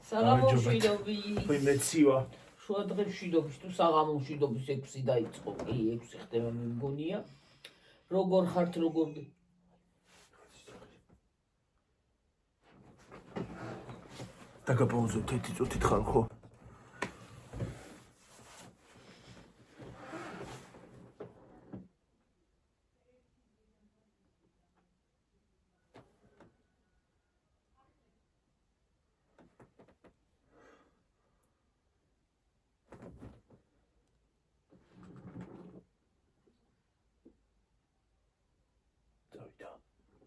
საღამოშვიდობი. Păi მეცივა. შუა დღეშვიდობის თუ საღამოშვიდობის 6 დაიწყო. კი, 6 ხდება მე მგონია. როგორ ხართ, როგორ დაგაპაუზოთ 1 წუთით ხარ ხო?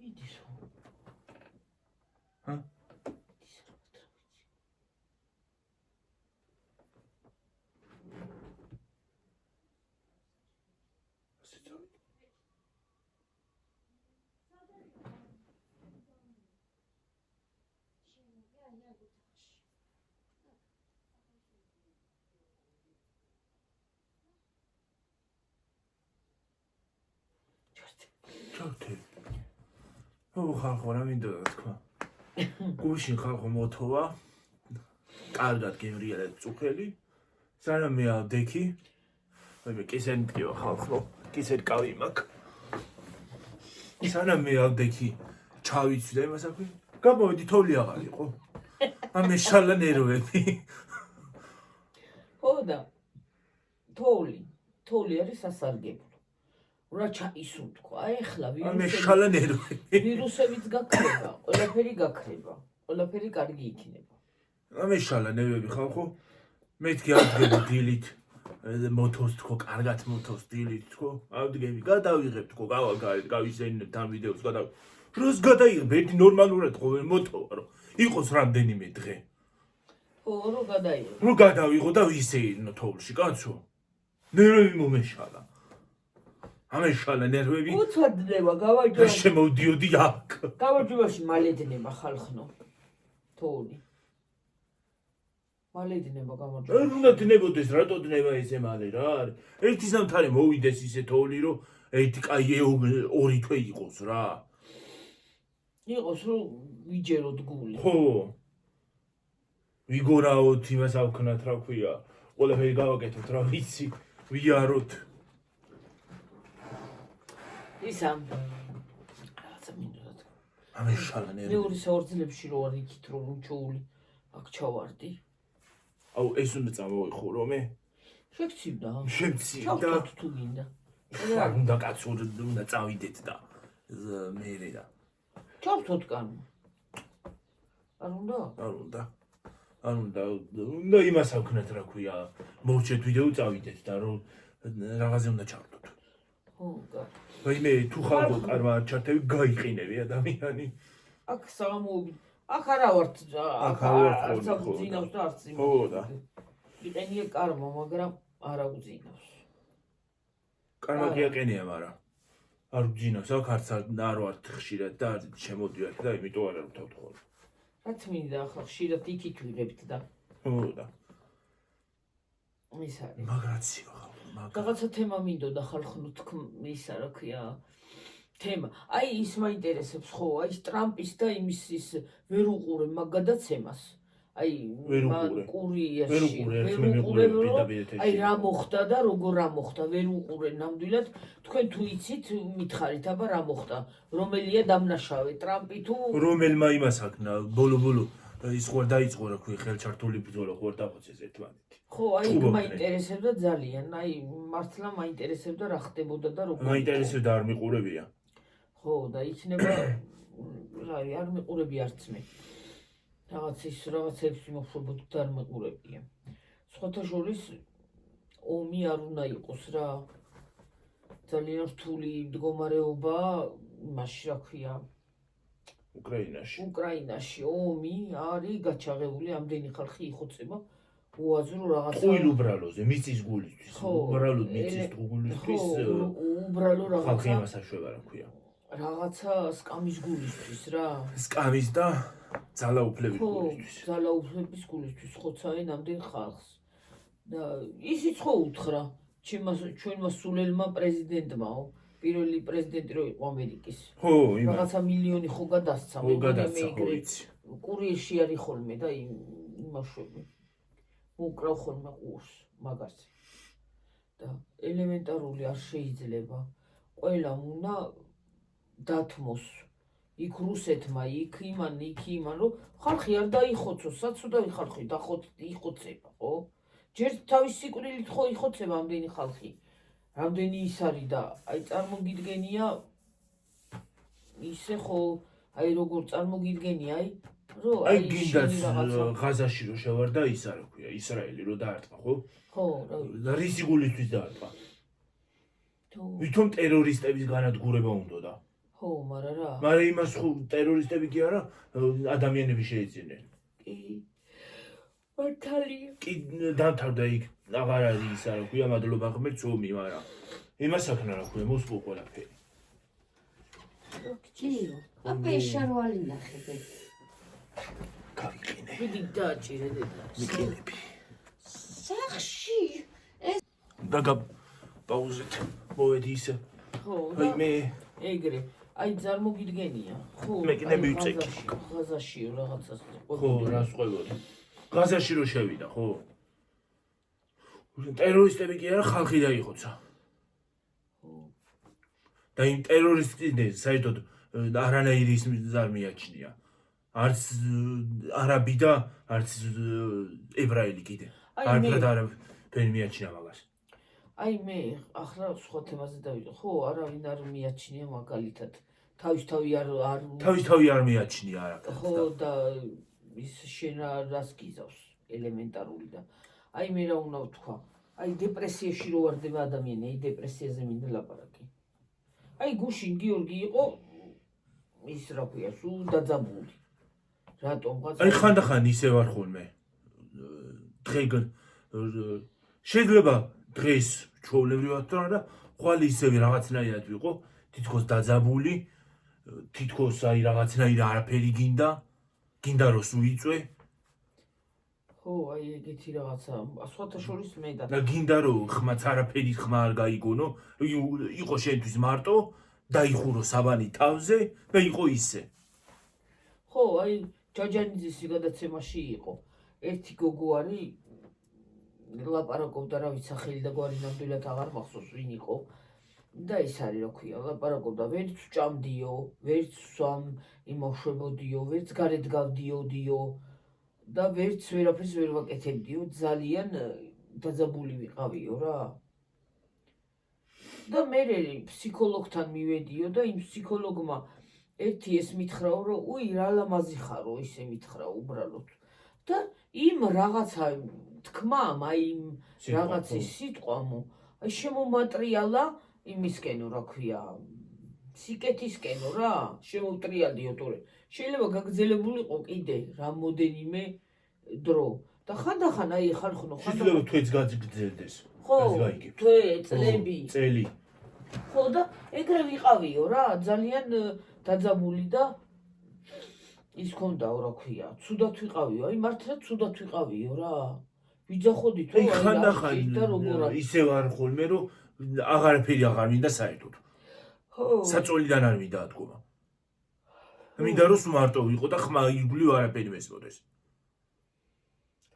იდის ხო? ჰა? ჩართე. ხალხო რა მინდოდა თქვა. გუშინ ხალხო მოთოვა. კარგად გემრიელეთ წუხელი. სანამ მე ავდექი. მე კისერი მტკივა ხალხო. კისერი კავი მაქვს. სანამ მე ავდექი ჩავიცვიდა იმას აქვე. გამოვედი თოვლი აღარ იყო. ამე შალა ნერვები. ხო და თოვლი არის სასარგებლო. რა ჩაისულ თქვა, აი ახლა ამე შალა ნერვები. ვირუსებიც გაქრება, ყველაფერი გაქრება, ყველაფერი კარგი იქნება. ამე შალა ნერვები ხალხო. მეთქი ავდგები დილით. მოთოს თქო, კარგად მოთოს დილით თქო. ავდგები, გადავიღებ თქო, გავიზენებ ამ ვიდეოს, რას გადაიღებ? ერთი ნორმალურად ხო ვერ მოთოვა რომ იყოს რამდენიმე დღე. ხო, რო გადაიღო. რო გადავიღო და ვისეირნო თოვლში, კაცო. ნერვები მომეშალა. ამეშალა ნერვები. უცადდება, და გავაჯობა. შემოვდიოდი აქ. გავაჯობაში მალედნება ხალხნო. თოვლი. მალედნება გამარჯობა. არ უნდა დნებოდეს, რატო დნება ესე მალე რა არის? ერთი ზამთარი მოვიდეს ისე თოვლი რომ ერთი კაი ორი თვე იყოს რა. იყოს რომ ვიჯეროთ გული. ხო. ვიგორაოთ იმას ავქნათ რა ქვია. ყველაფერი გავაკეთოთ რა ვიცი. ვიაროთ. ისამ. რაღაცა მინდოდა. ამეშალა ნერვები. მეორე საორძლებში რო არ იქით რომ ჩოული აქ ჩავარდი. აუ ეს უნდა წამოვიხურო მე. შეგცივდა. შემცირდა. ჩავთოთ თუ გინდა. არ უნდა კაცო უნდა წავიდეთ და მერე და ჩავთოთ კანო. არ უნდა? არ უნდა იმას ავქნათ რა ქვია. მოვჩეთ ვიდეო წავიდეთ და რომ რაღაცე უნდა ჩავთოთ. ხო, კარგი. აი მე თუ ხალხო კარმა არ ჩართები გაიყინები ადამიანი. აქ საღამოობით. აქ არა ვართ. აქ არ ვართ არც ხოლმე, ხო, აღუძინავს და არც იმას. ხო და. იყენია კარმა, მაგრამ არ აღუძინავს. კარმა კი აყენია, მაგრამ არ ვძინავს, აქ არც არ ვართ ხშირად და არ შემოდიათ და იმიტომ არ ვთავთ ხოლმე. რაც მინდა ახლა ხშირად იქით ვიღებთ და ხო და. ის არის. მაგრაცია ხალხო, რაღაცა თემა მინდოდა ხალხნო ისა რა ქვია თემა. აი ის მაინტერესებს ხო, აი ტრამპის და იმის ის ვერ უყურე მაგ გადაცემას. აი კურიერში აი რა მოხდა და როგორ რა მოხდა ვერ უყურე ნამდვილად თქვენ თუ იცით მითხარით აბა რა მოხდა რომელია დამნაშავე ტრამპი თუ რომელმა იმას აქნა ბოლო ის ხო დაიწყო რა ქვია ხელჩართული ბრძოლა ხო დაფოცეს ერთმანეთი ხო აი მაინტერესებდა ძალიან აი მართლა მაინტერესებდა რა ხდებოდა და როგორ მაინტერესებდა არ მიყურებია ხო და იქნება რა არ მიყურები არც მე რაღაცებს იმოხშობოდ და არ მეყურებია. სხვათა შორის ომი არ უნდა იყოს რა. ძალიან რთული მდგომარეობა იმაში რა ქვია. უკრაინაში ომი არის გაჩაღებული, ამდენი ხალხი იხოცება უაზრო რაღაცა. ყვილ უბრალოზე, მიწის გულისთვის. უბრალოდ მიწის გულისთვის. უბრალო რაღაცა. ხალხი იმას აშვება რა ქვია. რაღაცა სკამის გულისთვის რა. სკამის და ძალაუფლების გულისთვის. ძალაუფლების გულისთვის ხოცავენ ამდენ ხალხს. და ისიც ხო უთხრა ჩვენმა სულელმა პრეზიდენტმაო. პირველი პრეზიდენტი რო იყო ამერიკის. ხო, რაღაცა მილიონი ხო გადასცა. ხო გადასცა, ხო იცი. კურიერში არის ხოლმე და იმაშვები. უკრავ ხოლმე ყურს მაგაზე. და ელემენტარული არ შეიძლება. ყველა უნდა დათმოს. იქ რუსეთმა, იქ იმან, რომ ხალხი არ დაიხოცოს, საცუდავი ხალხი იხოცება, ხო? ჯერ თავის სიკვდილით ხო იხოცება ამდენი ხალხი. რამდენი ის არის და აი წარმოგიდგენია ისე ხო აი როგორ წარმოგიდგენია რომ აი გინდაც ღაზაში რო შევარდა ის არა ქვია ისრაელი რო დაარტყა ხო? ხო, და რისი გულისთვის დაარტყა? ვითომ ტერორისტების განადგურება უნდოდა? ხო, მაგრამ რა? მაგრამ იმას ხო ტერორისტები კი არა ადამიანები შეეძინენ. კი. მართალია. კი დამთავრდა იქ აღარ არის ის არა ქვია მადლობა ღმერთს ომი, მაგრამ იმას აქნა რა ქვია მოსპო ყველაფერი. ჭირო, აბა შარვალი ნახები. გავიყინე. ვიდი დააჭირე დედა. მიყინები. სახში და პაუზით მოვედი ისე. ხო, აი მე ეგრე. აი წარმოგიდგენია. ხო. მე კიდე მივწეკი. ღაზაშიო რაღაცას. ხო, რას ყვებოდი. ღაზაში რო შევიდა, ხო? ტერორისტები კი არა, ხალხი დაიხოცა. და იმ ტერორისტებს საერთოდ არანაირი ის არ მიაჩნია. არც არაბი და არც ებრაელი კიდე. არაფრად არაფერი მიაჩნია მაგას. აი მე ახლა სხვა თემაზე დავიდე. ხო, არავინ არ მიაჩნია მაგალითად. თავის-თავი არ მიაჩნია არაფერს. ხო და ის შენ რას გიზავს ელემენტარული და აი მე რა უნდა ვთქვა. აი დეპრესიაში რო ვარდება ადამიანი, აი დეპრესიაზე მინდა ლაპარაკი. აი გუშინ გიორგი იყო ის რა ქვია, სულ დაძაბული. რატომღაც აი ხანდახან ისე ვარ ხოლმე. დღეგან შეიძლება დღეს ჩვეულებრივად რა და ხვალ ისევე რაღაცნაირად ვიყო, თითქოს დაძაბული, თითქოს აი რაღაცნაირად არაფერი გინდა რომ სუიწვე. ხო, აი ეგეთი რაღაცა, სხვათა შორის მე და გინდა რომ ხმაც არაფერი ხმა არ გაიგონო, იყო შენთვის მარტო, დაიხურო საბანი თავზე და იყო ისე. ხო, აი ჯაჯანიძის გადაცემაში იყო. ერთი გოგო არის ლაპარაკობდა რა ვიცი სახელი და გვარი ნამდვილად აღარ მახსოვს ვინ იყო. და ის არის რა ქვია, ლაპარაკობდა ვერც ვჭამდიო, ვერც იმავშვებოდიო, ვერც გარეთ გავდიოდიო. და ვერც ვერაფერს ვერ ვაკეთებდიო, ძალიან დაძაბული ვიყავიო რა. და მე ფსიქოლოგთან მივედიო და იმ ფსიქოლოგმა ერთი ეს მითხრაო, რომ უი რა ლამაზი ხარო, ისე მითხრა უბრალოდ. და იმ რაღაცა თქმამ, აი იმ რაღაცის სიტყვამო, აი შემომატრიალა იმისკენო რა ქვია, სიკეთისკენო რა, შემოვტრიალდიო თორე. შეიძლება გაგრძელებულიყო კიდე რამოდენიმე დრო და ხანდახან აი ხალხო შეიძლება თვეც გაგრძელდეს. ხო, თვე, წლები. წელი. ხო და ეგრე ვიყავიო რა, ძალიან დაძაბული და ის ქონდაო რა ქვია, ცუდად ვიყავიო, აი მართლა ცუდად ვიყავიო რა. ვიძახოდი თუ აი ხანდახან ისე ვარ ხოლმე რომ აღარაფერი აღარ მინდა საერთოდ. ხო. საწოლიდან არ მინდა ადგომა. მინდა რომ მარტო ვიყო და ხმა ირგვლივ არაფერი მესმოდეს.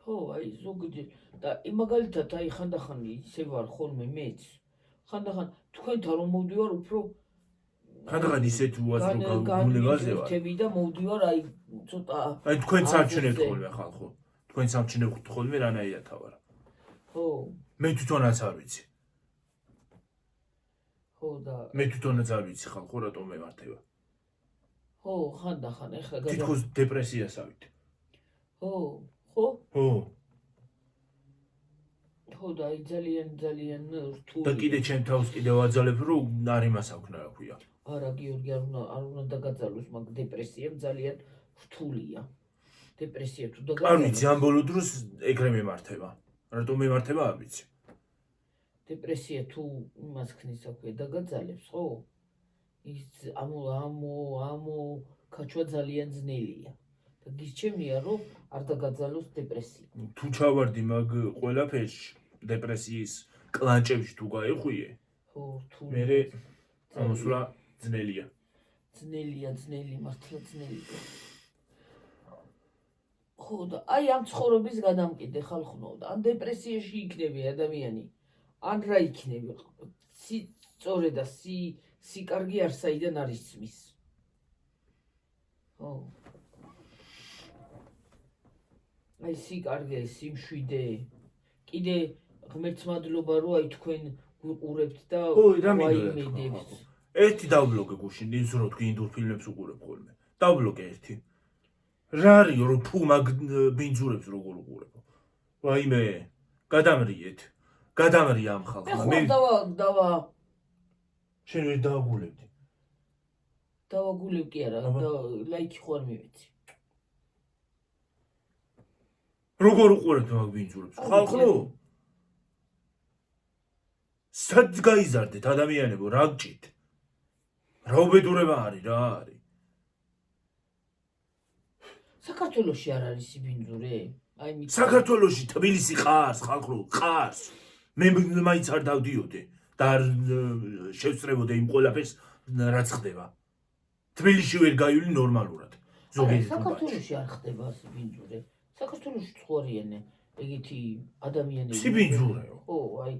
ხო, აი ზოგჯერ და მაგალითად აი ხანდახან ისე ვარ ხოლმე მეც. ხანდახან თქვენთან რომ მოვდივარ უფრო ხანდახან ისეთ უაზრო გაგუნებაზე ვარ. განვიხილდები და მოვდივარ აი ცოტა აი თქვენ სამჩნევთ ხოლმე ხალხო. თქვენ სამჩნევთ ხოლმე რანაირად ვარ. ხო. მე თვითონაც არ ვიცი. ხო და მე თვითონაც არ ვიცი ხალხო რატომ მემართება. ხო, ხანდახან ეხლა თითქოს დეპრესიასავით. ხო, ხო? ხო. ხო და აი ძალიან რთული. და კიდე ჩემ თავს კიდე ვაძალებ რომ არ იმას აქვს რა ქვია. არა გიორგი არ უნდა დაგაძალოს, მაგ დეპრესია ძალიან რთულია. დეპრესია თუ არ ვიცი ამ ბოლო დროს ეგრე მემართება. რატომ მემართება არ ვიცი. დეპრესია თუ იმას ქნის აქვე დაგაძალებს, ხო? ის ამო ქაჩვა ძალიან ძნელია. და გირჩევნია რომ არ დაგაძალოს დეპრესია. თუ ჩავარდი მაგ ყველაფერში, დეპრესიის კლანჭებში თუ გაიხვიე, ხო, რთული. მე ამოსვლა ძნელია. ძნელი, მართლა ძნელი. ხო და აი ამ ცხოვრების გადამკიდე ხალხო და ან დეპრესიაში იქნები ადამიანი ან რა იქნები სწორედ და სიკარგი არ საიდან არის წმის ხო აი სიკარგე სიმშვიდე კიდე ღმერთს მადლობა რომ აი თქვენ ვიყურებთ და ვაიმედებს ერთი დაბლოკე გუშინ ის რო თქვი ინდურ ფილმებს უყურებ ხოლმე დაბლოკე ერთი რა არის რომ ფუ მაგ ბინძურებს როგორ უყურებო ვაიმე გადამრია ამ ხალხმა მე დავა შენ ვერ დააგულებდი დავაგულებ კი არა და ლაიქი ხوار მივეცი როგორ უყურებთ მაგ ბინძურებს ხალხო სად გაიზარდეთ ადამიანებო რა გჭით რა უბედურება არის რა არის საქართველოში არ არის ბინძურე აი საქართველოში თბილისი ყარს ხალხო ყარს მე მაინც არ დავდიოდე და არ შევსწრებოდე იმ ყველაფერს რაც ხდება თბილისში ვერ გაივლი ნორმალურად ზოგადად საქართველოში არ ხდება ასე ბინძურე საქართველოში ცხოვრიან ეგეთი ადამიანები სიბინძურეო ხო აი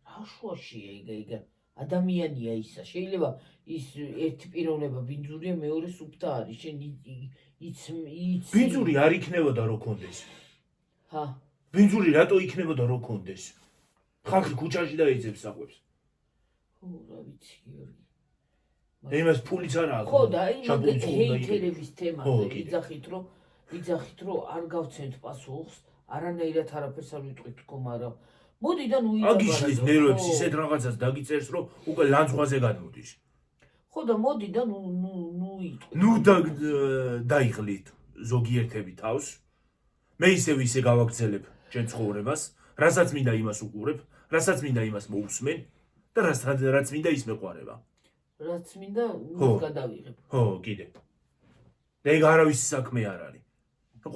რა შუაშია იგა ადამიანია ისა შეიძლება ის ერთი პიროვნება ბინძურია მეორე სუფთა არის შენ იც ბინძური არ იქნებოდა რო კონდეს ჰა ბინძური რატო იქნებოდა რო კონდეს ხალხი ქუჩაში დაიძებს საყვებს ხო რა ვიცი გიორგი იმას ფულიც არ აქვს ხო და იმ ჰეითერების თემაზე ვიძახით რომ არ გავცემთ პასუხს არანაირად არაფერს არ ვიტყვით თქო მაგრამ მოდი და ნუ აგიშლის ნერვებს ისეთ რაღაცას დაგიწერს რომ უკვე ლანძღვაზე გადმოდის ხო და მოდი და ნუ იტყვით ნუ დაიღლით ზოგიერთები თავს მე ისე გავაგრძელებ ჩემ ცხოვრებას რასაც მინდა იმას უყურებ რასაც მინდა იმას მოусმენ და რაც მინდა ის მეყვარება რაც მინდა ის გადავიღებ ხო კიდე და ეგ არავის საქმე არ არის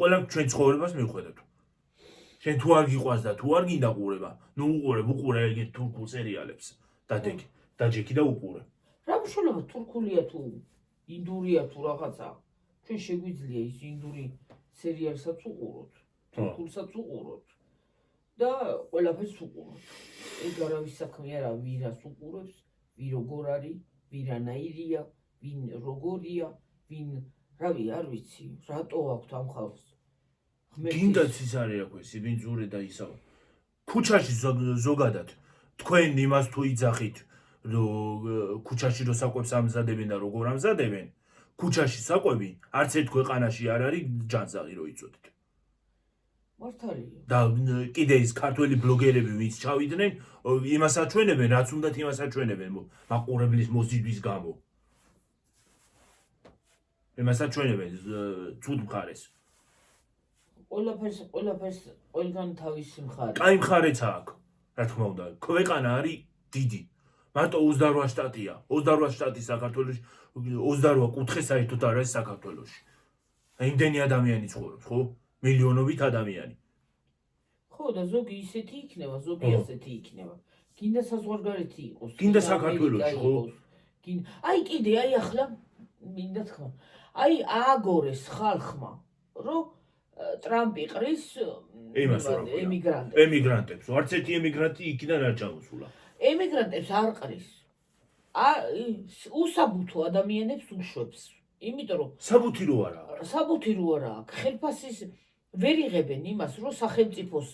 ყველა ჩვენ ცხოვრებას მიხვედეთ შენ თუ არ გიყვარს და თუ არ გინდა ყურება ნუ უყურე ეგეთ თურქულ სერიალებს დაჯექი და უყურე რა მნიშვნელობა თურქულია თუ ინდურია თუ რაღაცა ჩვენ შეგვიძლია ის ინდური სერიალსაც უყუროთ თურქულსაც უყუროთ და ყველაფერს უყუროთ ეგ არავის საქმე არა ვირას უყურებს ვინ როგორ არის ვირანაირია ვინ როგორია ვინ რავი არ ვიცი რატო აქვთ ამ ხალხს გინდაც ის არის რა ქვია სიბინძურე და ისა ქუჩაში ზოგადად თქვენ იმას თუ იძახით რომ ქუჩაში რო საკვებს ამზადებენ და როგორ ამზადებენ ქუჩაში საკვები არც ერთ ქვეყანაში არ არის ჯანსაღი რო იწოდეთ მართალია და კიდე ის ქართველი ბლოგერები ვინც ჩავიდნენ იმას აჩვენებენ რაც უნდათ იმას აჩვენებენ მაყურებლის მოზიდვის გამო იმას აჩვენებენ ცუდ მხარეს ყველაფერს ყველგან თავისი მხარე კაი მხარეც აქვს რა თქმა უნდა ქვეყანა არის დიდი მარტო 28 შტატია 28 შტატი საქართველოში 28 კუთხე საერთოდ არ არის საქართველოში იმდენი ადამიანი ცხოვრობს ხო მილიონობით ადამიანი ხო და ზოგი ისეთი იქნება ზოგი ასეთი იქნება გინდა საზღვარგარეთი იყოს გინდა საქართველოში ხო აი კიდე აი ახლა მინდა თქვა აი ააგორეს ხალხმა რომ ტრამპი ყრის ემიგრანტებს არც ერთი ემიგრანტი იქიდან არ ჩამოსულა ემიგრანტებს არ ყრის უსაბუთო ადამიანებს უშვებს იმიტომ რომ საბუთი რო არა აქვს ხელფასის ვერ იღებენ იმას რომ სახელმწიფოს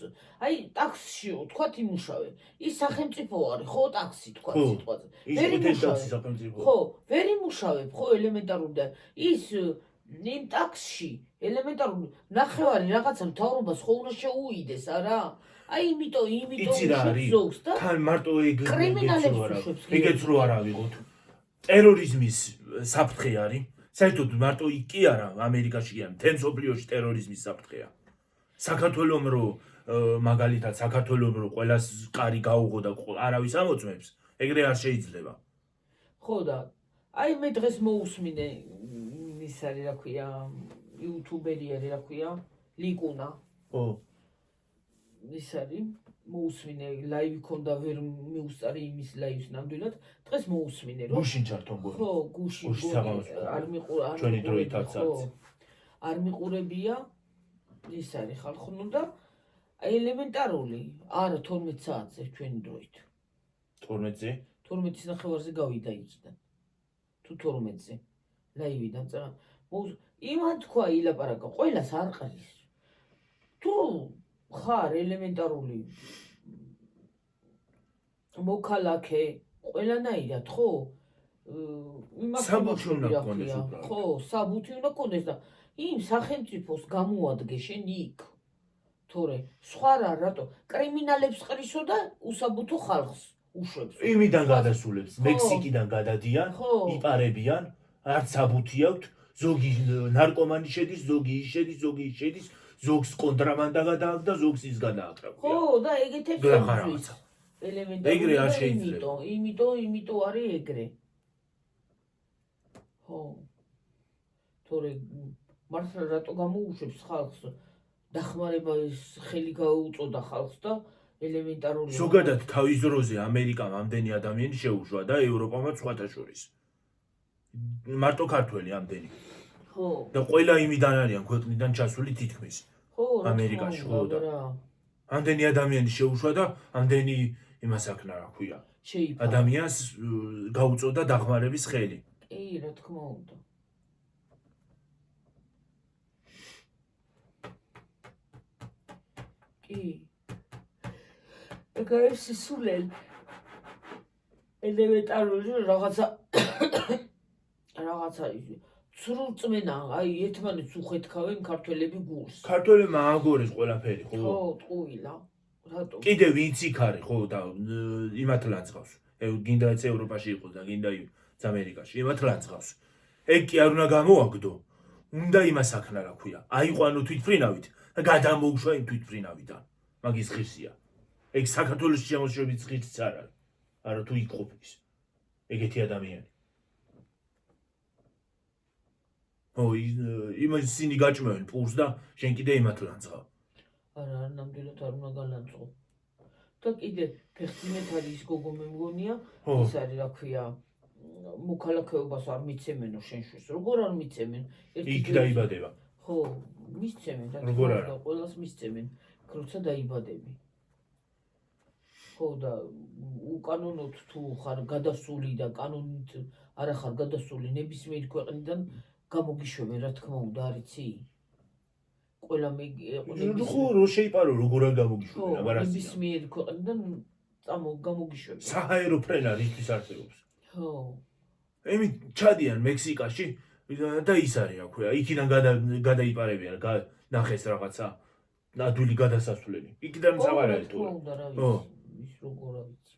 აი ტაქსში თქვათ იმუშავე ის სახელმწიფო არის ხო ტაქსი თქვათ სიტყვაზე ვერ იმუშავე ხო ვერ იმუშავებ ხო ელემენტარული და ის იმ ტაქსში ელემენტარული ნახევარი რაღაცა მთავრობას ხო უნდა შეუიდეს არა აი იმიტომ ზოგს და თან მარტო კრიმინალებს უშვებს ეგეც რო არ ავიღოთ ტერორიზმის საფრთხე არის საერთოდ მარტო იქ კი არა ამერიკაში კი არა მთელ მსოფლიოში ტერორიზმის საფრთხეა საქართველოს რო მაგალითად საქართველოს რო ყველას კარი გაუღო და არავის ამოწმებს ეგრე არ შეიძლება ხო და აი მე დღეს მოусმინე ის არის რა ქვია იუთუბერი არის რა ქვია ლიკუნა ხო ის არის მოусმინე ლაივი ქონდა ვერ მიუსწარი იმის ლაივს ნამდვილად დღეს მოусმინე რომ გუშინ ჩართონ გონი ხო გუშინ არ მიყურებია ის არის ხალხნო და აი ელემენტარული არა 12 საათზე ჩვენი დროით 12-ზე 12-ის ნახევარზე გავიდა იქიდან თუ 12-ზე ლაივიდან წა იმან თქვა ილაპარაკა ყველას არ ყრის თუ ხარ ელემენტარული მოქალაქე ყველანაირად ხო საბუთი უნდა გქონდეს უბრალოდ. ხო საბუთი უნდა გქონდეს და იმ სახელმწიფოს გამოადგე შენ იქ თორე სხვა რა რატო კრიმინალებს ყრისო და უსაბუთო ხალხს უშვებს იმიდან გადასულებს მექსიკიდან გადადიან ხო. იპარებიან არც საბუთი აქვთ ზოგი ნარკომანი შედის ზოგი ის შედის ზოგი ის შედის ზოგს კონტრაბანდა გადააქვს და ზოგს ის გადააკრავს ხო და ეგეთებს და რაღაცა. ელემენტარული ეგრე არ და შეიძლება. იმიტომ არის ეგრე ხო თორე მართლა რატო გამოუშვებს ხალხს დახმარება ის ხელი გაუწოდა ხალხს და ელემენტარული ზოგადად თავის დროზე ამერიკამ ამდენი ადამიანი შეუშვა და ევროპამაც სხვათა შორის მარტო ქართველი ამდენი ხო და ყველა იმიდან არიან ქვეყნიდან ჩასული თითქმის ხო რა ამერიკაში, თქმა უნდა, ხო, და- რა ამდენი ადამიანი შეუშვა და ამდენი იმას აქნა რა ქვია შეიფარა ადამიანს გაუწოდა დახმარების ხელი კი რა თქმა უნდა კი ეგ არის სისულელი ელემენტარული რაღაცა სრულწმენა აი ერთმანეთს უხეთქავენ ქართველები გულს ქართველებმა ააგორეს ყველაფერი ხო ხო ტყუილა რატო კიდე ვინც იქ არის ხო და იმათ ლანძღავს გინდა ევროპაში იყოს და გინდა ამერიკაში იმათ ლანძღავს ეგ კი არ უნდა გამოაგდო უნდა იმას აქნა რა ქვია აიყვანო თვითფრინავით და გადამოუშვა იმ თვითფრინავიდან მაგის ღირსია ეგ საქართველოს შემოშრების ღირსიც არ არის არა თუ იქ ყოფნის ეგეთი ადამიანი ო იმას ისინი გაჭმევენ პურს და შენ კიდე იმათ ლანძღავ არა ნამდვილად არ უნდა გალანძღო და კიდე ფეხმით არის ის გოგო მე მგონია ხო. ის არის რა ქვია მოქალაქეობას არ მიცემენო შენშვის როგორ არ მიცემენ იქ დაიბადება ხო მისცემენ და როგორ არა? ყველას მისცემენ როცა დაიბადები ხო და უკანონოდ თუ ხარ გადასული და კანონით არა ხარ გადასული ნებისმიერი ქვეყნიდან გამოგიშვებენ რა თქმა უნდა არიცი ყველა მე ხო რო შეიპარო როგორ არ ხო გამოგიშვენ აბარასია ნებისმიერი ქვეყნიდან გამოგიშვებენ საჰაერო ფრენა რისთვის არსებობს ხო ემი ჩადიან მექსიკაში და ის არის რა ქვია იქიდან გადაიპარებიან ნახეს რაღაცა ნადვილი გადასასვლელი იქიდან საوار არის თუ ხო ის როგორ არის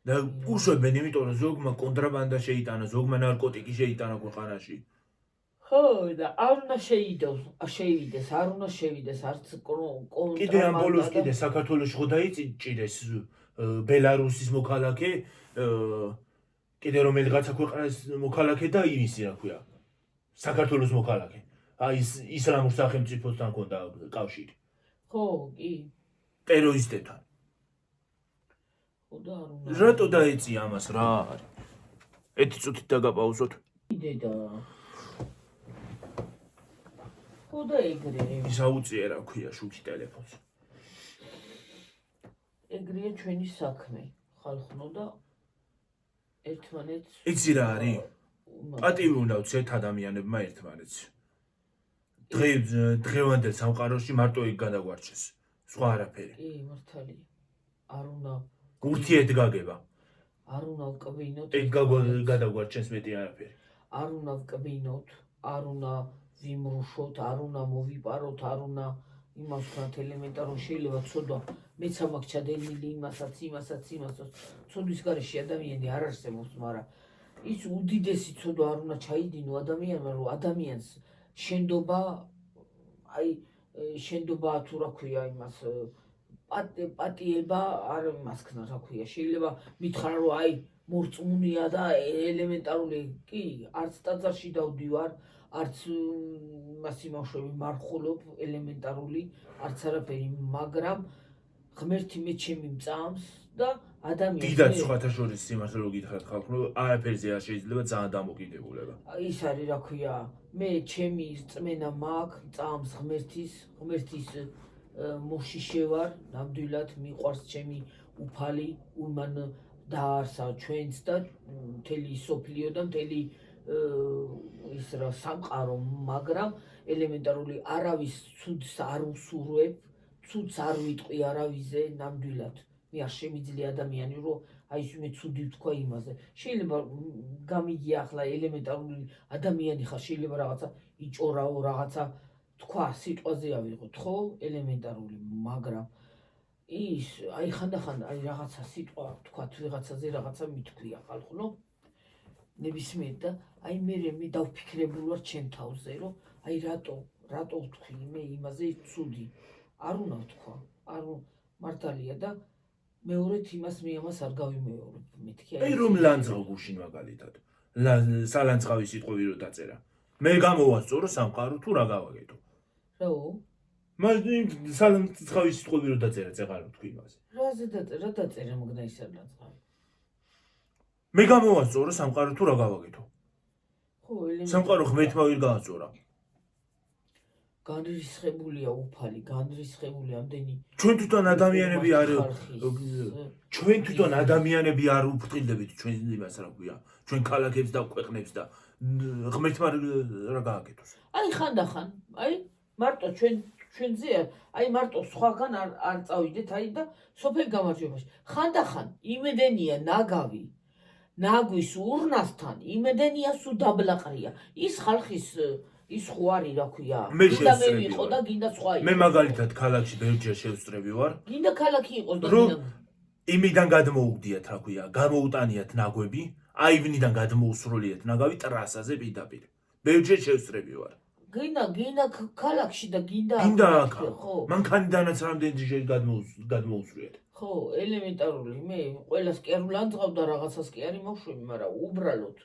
და უშვებენ იმიტომ რომ ზოგმა კონტრაბანდა შეიტანა ზოგმა ნარკოტიკი შეიტანა ქვეყანაში ხო და არ უნდა შევიდეს არ უნდა შევიდეს არც კიდე ამ ბოლოს კიდე საქართველოში ხო დაიჭირეს ბელარუსის მოქალაქე კიდე რომელიღაცა ქვეყნის მოქალაქე და იმისი რა ქვია საქართველოს მოქალაქე აი ისლამურ სახელმწიფოსთან ქონდა კავშირი ხო კი ტერორისტებთან ხო და არ უნდა რატო დაეწია ამას რა არის ერთი წუთით დაგაპაუზოთ დედა ხო და ეგრე ის აუწია რა ქვია შუქი ტელეფონს ეგრეა ჩვენი საქმე ხალხნო და ერთმანეთს იცი რა არის პატივი უნდა ვცეთ ადამიანებმა ერთმანეთს დღევანდელ სამყაროში მარტო ეგ გადაგვარჩეს სხვა არაფერი კი მართალია არ უნდა ურთიერთგაგება არ უნდა ვკბინოთ ეგ გადაგვარჩეს მეტი არაფერი არ უნდა ვკბინოთ არ უნდა ვიმრუშოთ არ უნდა მოვიპაროთ არ უნდა იმას ვქნათ ელემენტარულ შეიძლება ცოდვა მეც ამაქვს ჩადენილი იმასაც ცოდვის გარეშე ადამიანი არ არსებობს მაგრამ ის უდიდესი ცოდვა არ უნდა ჩაიდინო ადამიანმა რომ ადამიანს შენდობა აი შენდობა თუ რა ქვია იმას პატიება არ იმას ქნა რა ქვია შეიძლება მითხრა რომ აი მორწმუნეა და ელემენტარული კი არც ტაძარში დავდივარ არც მას იმავშვები მარხულობ ელემენტარული არც არაფერი მაგრამ ღმერთი მე ჩემი მწამს და ადამიანს დიდად სხვათა შორის იმას რო გითხრათ ხალხო, არაფერზე არ შეიძლება ძალიან დამოკიდებულება. ის არის რა ქვია, მე ჩემი წმენა მაქვს, წამს ღმერთის მოშიშე ვარ, ნამდვილად მიყვარს ჩემი უფალი, უმან დაარსა ჩვენც და მთელი სოფლიო და მთელი ის რა სამყარო, მაგრამ ელემენტარული არავის ცუდს არ უსურვებ, ცუდს არ ვიტყვი არავიზე, ნამდვილად. მე არ შემიძლია ადამიანი რომ აი მე ცუდი ვთქვა იმაზე. შეიძლება გამიგია ახლა ელემენტარული ადამიანი ხარ, შეიძლება რაღაცა იჭორაო, რაღაცა თქვა სიტყვაზე ავიღოთ, ხო? ელემენტარული, მაგრამ ის აი ხანდახან აი რაღაცა სიტყვა თქვათ ვიღაცაზე რაღაცა მithქვია ხალხო, ნებისმიერ და აი მე დავფიქრებულ ვარ ჩემ თავზე, რომ აი რატო ვთქვი მე იმაზე ცუდი. არ უნდა ვთქვა, არ მართალია და მეორედ იმას არ გავიმეორებ მეთქი აი რომ ლანძღავ გუშინ მაგალითად. სალანძღავი სიტყვები რო დაწერა. მე გამოვასწორო სამყარო თუ რა გავაკეთო. რაო? მაგრამ სალანძღავი სიტყვები რო დაწერა, წეღარ ვთქვი იმაზე. რა დაწერა მაგდა ის სალანძღავი? მე გამოვასწორო სამყარო თუ რა გავაკეთო. ხო, სამყარო ღმერთმა ვერ გააწორა. განრისხებულია უფალი, განრისხებული ამდენი. ჩვენ თვითონ ადამიანები არ უფრთხილდებით ჩვენ იმას რა ქვია, ჩვენ ქალაქებს და ქვეყნებს და ღმერთმა რა გააკეთოს. აი ხანდახან, აი მარტო ჩვენზე, აი მარტო სხვაგან არ წავიდეთ, აი და სოფელ გამარჯვებაში. ხანდახან იმედენია ნაგავი, ნაგვის ურნასთან, იმედენია სუ დაბლაყრია. ის ხალხის ის ხო არის რა ქვია, გინდა მე ვიყო და გინდა სხვა იყო. მე მაგალითად ქალაქში ბევრჯერ შევსწრები ვარ. გინდა ქალაქი იყოს და რომ იმიდან გადმოუგდიათ რა ქვია, გამოუტანიათ ნაგვები, აივნიდან გადმოუსრულიათ ნაგავი ტრასაზე პირდაპირ. ბევრჯერ შევსწრები ვარ. გინდა ქალაქში და გინდა აქ. მანქანიდანაც რამდენჯერ გადმოუსრულიათ. ხო, ელემენტარული, მე ყველას კი არ ვლანძღავ და რაღაცას კი არ იმავშვები, მაგრამ უბრალოდ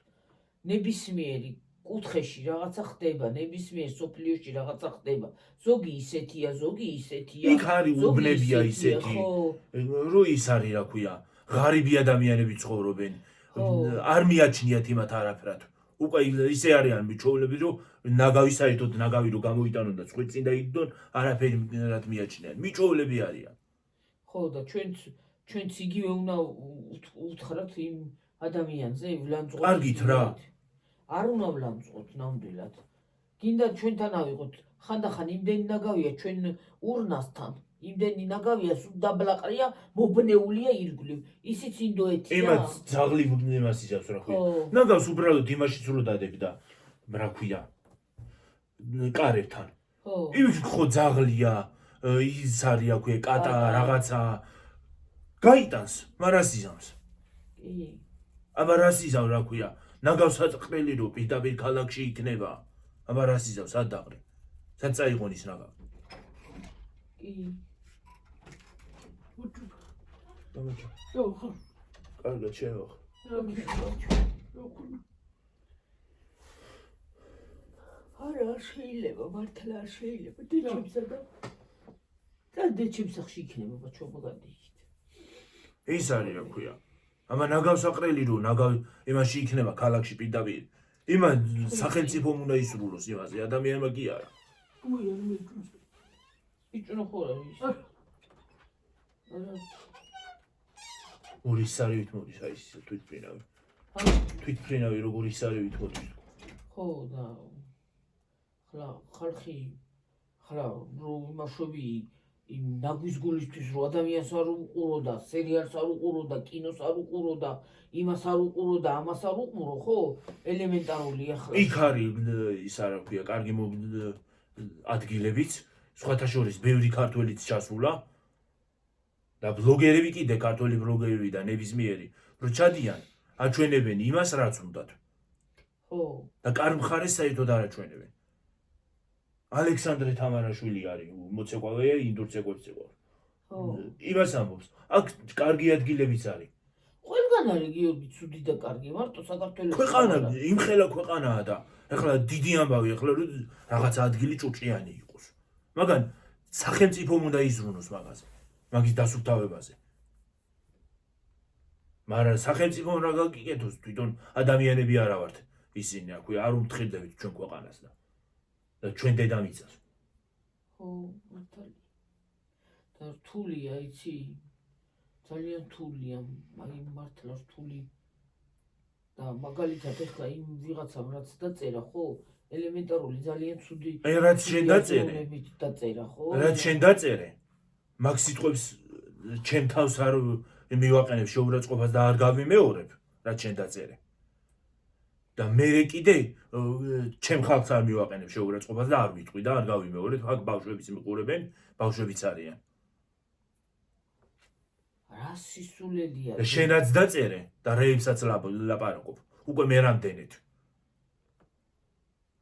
ნებისმიერი კუთხეში რაღაცა ხდება, ნებისმიერ სოფლიოში რაღაცა ხდება. ზოგი ისეთია, ზოგი ისეთია. იქ არის უბნებია ისეთი, რომ ის არის რა ქვია, ღარიბი ადამიანები ცხოვრობენ. არ მიაჩნიათ იმათ არაფრად. უკვე ისე არიან მიჩოვლები, რომ ნაგავი საერთოდ ნაგავი რო გამოიტანონ და წვით წინ დაიდონ, არაფერი რად მიაჩნიან. მიჩოვლები არიან. ხო და ჩვენც იგივე უნდა უთხრათ იმ ადამიანზე ვლანძღოთ. კარგით რა. არ უნდა ვლანძღოთ ნამდვილად. გინდა ჩვენთან ავიღოთ, ხანდახან იმდენი ნაგავია ჩვენ ურნასთან, იმდენი ნაგავია სულ დაბლაყრია, მობნეულია ირგვლივ. ისიც ინდოეთია. იმას ძაღლი იმას იზავს რა ქვია. ნაგავს უბრალოდ იმაშიც რო დადებ და რა ქვია. კარებთან. ხო. ის ხო ძაღლია, ის არის რა ქვია, კატა რაღაცა. გაიტანს, მაგრამ რას იზამს? კი. აბა რას იზავს რა ქვია? ნაგავს საწყრელი რო პირდაპირ ქალაქში იქნება. აბა რას იზავს ადაღრი? სად წაიღონის ნაგავი? კი. დამოჩა. ხო. კარგად შევახ. არა შეიძლება, მართლა არ შეიძლება. დეჩებსა და დეჩებს ახში იქნება ჩვენ მაგადიით. ის არის რა ქვია. ამა ნაგავს საყრელი რო ნაგავი იმაში იქნება ქალაქში პირდაპირ. იმა სახელმწიფომ უნდა ისრულოს იმაზე, ადამიანმა კი არა. იჭნო ხო რა ის. არა. ორი სარივით მოდის აი ეს თვითფრინავი. თვითფრინავი როგორი სარივით მოდის. ხო და ხალხი რო იმაშვები იმ ნაგვის გულისთვის რო ადამიანს არ უყურო და სერიალს არ უყურო და კინოს არ უყურო და იმას არ უყურო და ამას არ უყურო, ხო? ელემენტარული ახლა. იქ არის ის არა ქვია, კარგი ადგილებიც, სხვათა შორის ბევრი ქართველიც ჩასულა და ბლოგერები კიდე ქართველი ბლოგერები და ნებისმიერი რო ჩადიან, აჩვენებენ იმას, რაც უნდათ. ხო. და კარგ მხარეს საერთოდ არ აჩვენებენ. ალექსანდრე თამარაშვილი არის მოცეკვავეა, ინდურ ცეკვებს ეყვავს. ხო. იმას ამბობს. აქ კარგი ადგილებიც არის. ყველგან არის გიორგი ცუდი და კარგი, მარტო საქართველოს. ქვეყანა იმხელა ქვეყანაა და ეხლა დიდი ამბავი ეხლა რომ რაღაცა ადგილი ჭუჭიანი იყოს. მაგრამ სახელმწიფომ უნდა იზრუნოს მაგაზე. მაგის დასუფთავებაზე. მაგრამ სახელმწიფომ რა გაკეთოს თვითონ ადამიანები არა ვართ ისინი აქვე არ უმთხილდებით ჩვენ ქვეყანას და ჩვენ დედამიწას ხო მართალია და რთულია იცი ძალიან რთულია აი მართლა რთული და მაგალითად ეხლა იმ ვიღაცამ რაც დაწერა ხო ელემენტარული ძალიან ცუდი აი რაც შენ დაწერე დაწერა ხო რაც შენ დაწერე მაგ სიტყვებს ჩემ თავს არ მივაყენებ შეურაცხყოფას და არ გავიმეორებ რაც შენ დაწერე და მე კიდე ჩემ ხალხს არ მივაყენებ შეურაცხყოფას და არ ვიტყვი და არ გავიმეორებ აქ ბავშვებიც მიყურებენ ბავშვებიც არიან რა სისულელია და შენ რაც დაწერე და რეებსაც ლაპარაკობ უკვე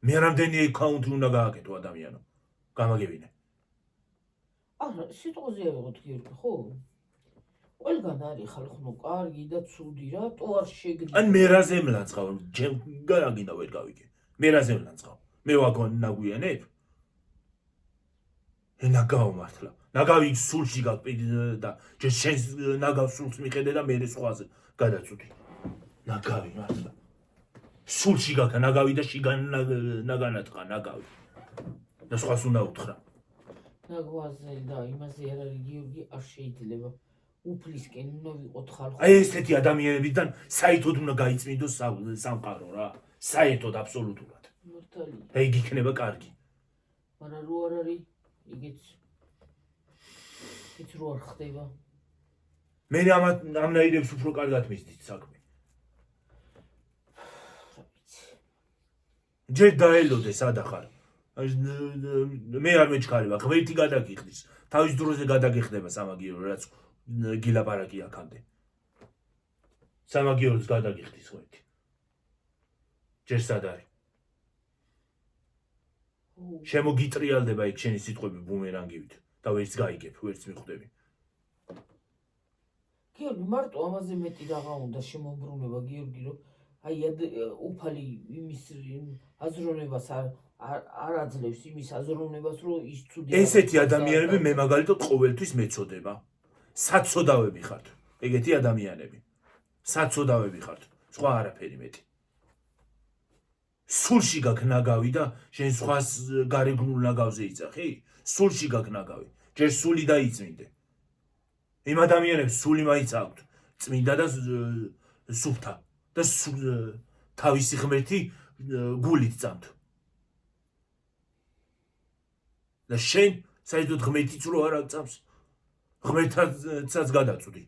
მე რამდენი აკაუნტი უნდა გააკეთო ადამიანო გამაგებინე არა სიტყვაზე ავიღოთ გიორგი ხო ყველგან არის ხალხო კარგი და ცუდი რატო არ შეგდო ან მე რაზე მლანძღავ გაგინდა ვერ გავიგე მე რაზე მლანძღავ მე ვაგონ ნაგვიანებ ნაგავ მართლა ნაგავი სულში გაკპიდი და შენ ნაგავ სულს მიხედე და მე სხვაზე გადაწუდი ნაგავი მართლა სულში გაკა ნაგავი და შიგან ნაგანატყა ნაგავი და სხვას უნდა უთხრა ნაგვაზე და იმაზე არ არის გიორგი არ შეიძლება უფლისკენ უნდა ვიყოთ ხალხო აი ესეთი ადამიანებიდან საერთოდ უნდა გაიწმინდოს სამყარო რა საერთოდ აბსოლუტურად მართალია აი გიქნება კარგი მაგრამ რო არ არის იგიც იცი რო არ ხდება მე ამნაირებს უფრო კარგად მისდით საქმე ჯერ დაელოდე სად ახარ მე არ მეჩქარება ღმერთი გადაგიხდის თავის დროზე გადაგიხდება სამაგიერო რაც გილაპარაკი აქამდე სამაგიეროს გადაგიხდის ღმერთი ჯერ სად არის შემოგიტრიალდება იქ შენი სიტყვები ბუმერანგივით და ვერც გაიგებ ვერც მიხვდები გიორგი მარტო ამაზე მეტი რაღა უნდა შემოbrunება გიორგი რომ აი უფალი იმის აზროვნებას არ აძლევს იმის აზროვნებას რომ ის ცუდი ესეთი ადამიანები მე მაგალითად ყოველთვის მეწოდება საცოდავები ხართ ეგეთი ადამიანები საცოდავები ხართ სხვა არაფერი მეტი სულში გაქნაგავი და შენ სხვას გარეგნულ ნაგავზე იწახი სულში გაქნაგავი ჯერ სული დაიწმინდე იმ ადამიანებს სული მაინც აქვთ წმინდა და სუფთა და თავისი ღმერთი გულით წამთ და შენ საერთოდ ღმერთიც რო არ აწამს ღმერთთაც გადაწვდი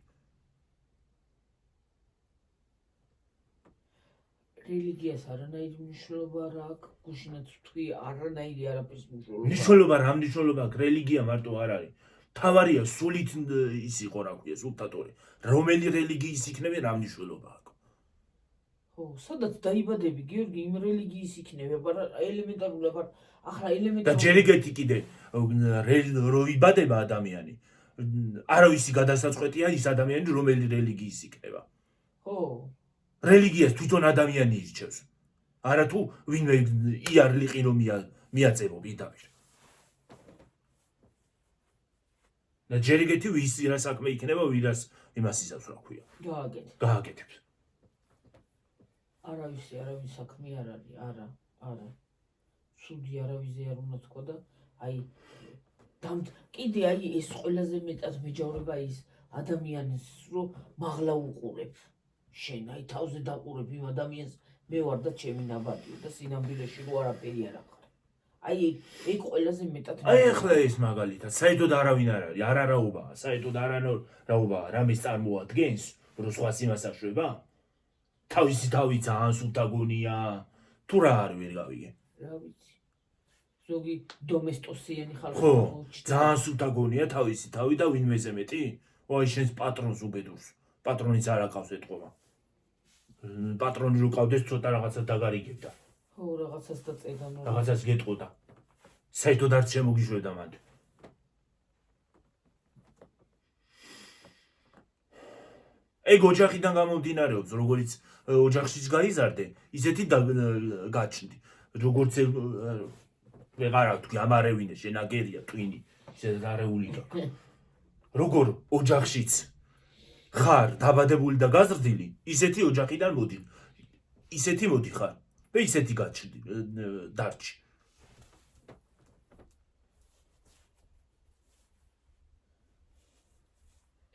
რელიგიას არანაირი მნიშვნელობა არ აქვს გუშინაც თქვი არანაირი არაფრის მნიშვნელობა მნიშვნელობა რა მნიშვნელობა აქვს რელიგია მარტო არ არის თავარია სულით ის იყო რა ქვია სულთატორი რომელი რელიგიის იქნება რა მნიშვნელობა აქვს ხო სადაც დაიბადები გიორგი იმ რელიგიის იქნება მაგრამ ელემენტარულად ახლა ელემენტარულად და ჯერ ეგეთი კიდე რო იბადება ადამიანი არავისი გადასაწყვეტია ის ადამიანი რომელი რელიგიის იქნება ხო რელიგიას თვითონ ადამიანი ირჩევს არა თუ ვინმე იარლიყი რომ მიაწევო პირდაპირ და ჯერ ეგეთი ვის რა საქმე იქნება ვირას იმას იზავს რა ქვია გააკეთებს არავის საქმე არ არის არა ცუდი არავიზე არ უნდა თქვა და აი კიდე აი ეს ყველაზე მეტად მეჯავრება ის ადამიანს რომ მაღლა უყურებ შენ აი თავზე დაყურებ იმ ადამიანს მე ვარ და ჩემი ნაბადია და სინამდვილეში რო არაფერი არ ახარ აი ეგ ყველაზე მეტად აი ახლა ეს მაგალითად საერთოდ არავინ არ არის არარაობაა საერთოდ არანაირაობაა რამის წარმოადგენს რომ სხვას იმას აშვება თავისი თავი ძალიან სულთაგონია თუ რა არის ვერ გავიგე რა ვიცი ზოგი დომესტოსიანი ხალხი ხო ძალიან სულთაგონია თავისი თავი და ვინმეზე მეტი ой შენს პატრონს უბედურს პატრონიც არ აკავს ეთყობა პატრონი რო ყავდეს ცოტა რაღაცა დაგარიგებდა ხო რაღაცას დაწერდა რაღაცას გეტყოდა საერთოდ არ შემოგიშვებდა მანდ ეგ ოჯახიდან გამომდინარეობს როგორიც ოჯახშიც გაიზარდე ისეთი გაჩნდი როგორც ვეღარ თქვი ამარევინე შენაგერია ტვინი ისე არეული გაქვს როგორ ოჯახშიც ხარ დაბადებული და გაზრდილი, ისეთი ოჯახიდან მოდი. ისეთი მოდი ხარ და ისეთი გაჩნდი დარჩი.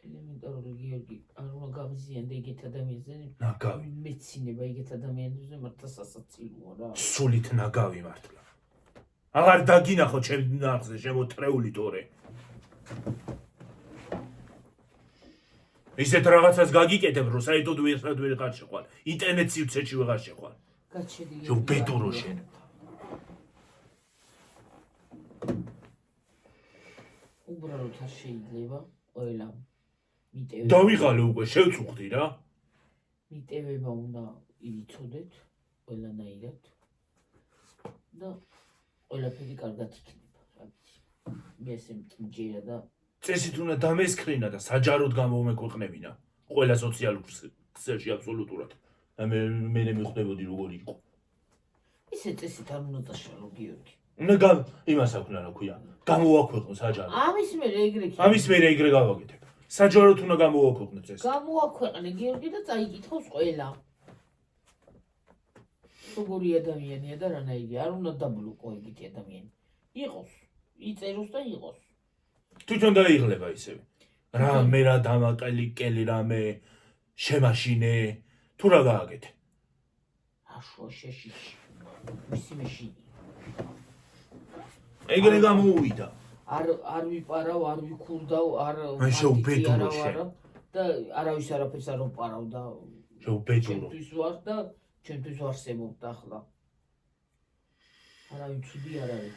ელემენტარული გიორგი, არ უნდა გავიზიანდა ეგეთ ადამიანზე. ნაგავი. მეცინება ეგეთ ადამიანებზე მართლა სასაცილოა რა. სულით ნაგავი მართლა. აღარ დაგინახო ჩემ ნახზე შემოტრეული თორე. ისეთ რაღაცას გაგიკეთებ, რომ საერთოდ ვეღარ შეხვალ. ინტერნეტ სივრცეში ვეღარ შეხვალ. გაჩერილი. შენ ბედურო შენ. უბრალოდ არ შეიძლება ყველა დავიღალე უკვე შევწუხდი რა. მიტევება უნდა ივიცოდეთ ყველანაირად და ყველაფერი კარგად იქნება, რა ვიცი. მე ესე მტმჯერა და წესით უნდა დამესქრინა და საჯაროდ გამომექვეყნებინა ყველა სოციალურ ქსელში აბსოლუტურად. და მე მიხვდებოდი როგორი იყო. ისე წესით არ უნდა წაშალო გიორგი. უნდა იმას აქვს რა ქვია. გამოვაქვეყნო საჯაროდ. ამის მერე ეგრე ამის მერე ეგრე გავაკეთებ. საჯაროდ უნდა გამოვაქვეყნო წესი. გამოაქვეყნე გიორგი და წაიკითხავს ყველა. როგორი ადამიანია და რანაირი, არ უნდა დაბლოკო ეგეთი ადამიანი. იყოს, იწეროს და იყოს. თვითონ დაიღლება ისევე. რამე რა დამაკელი რამე შემაშინე თუ რა გააკეთე. აშუა შეშიში. მისი მეშინი. ეგრე გამოუვიდა. არ ვიპარავ, არ ვიქულდავ, არ მან შეუბედურო შენ. და არავის არაფერს არ ვპარავ და შეუბედურო. ჩემთვის ვარ და ჩემთვის ვარსებობ ახლა. არავინ ცუდი არ არის.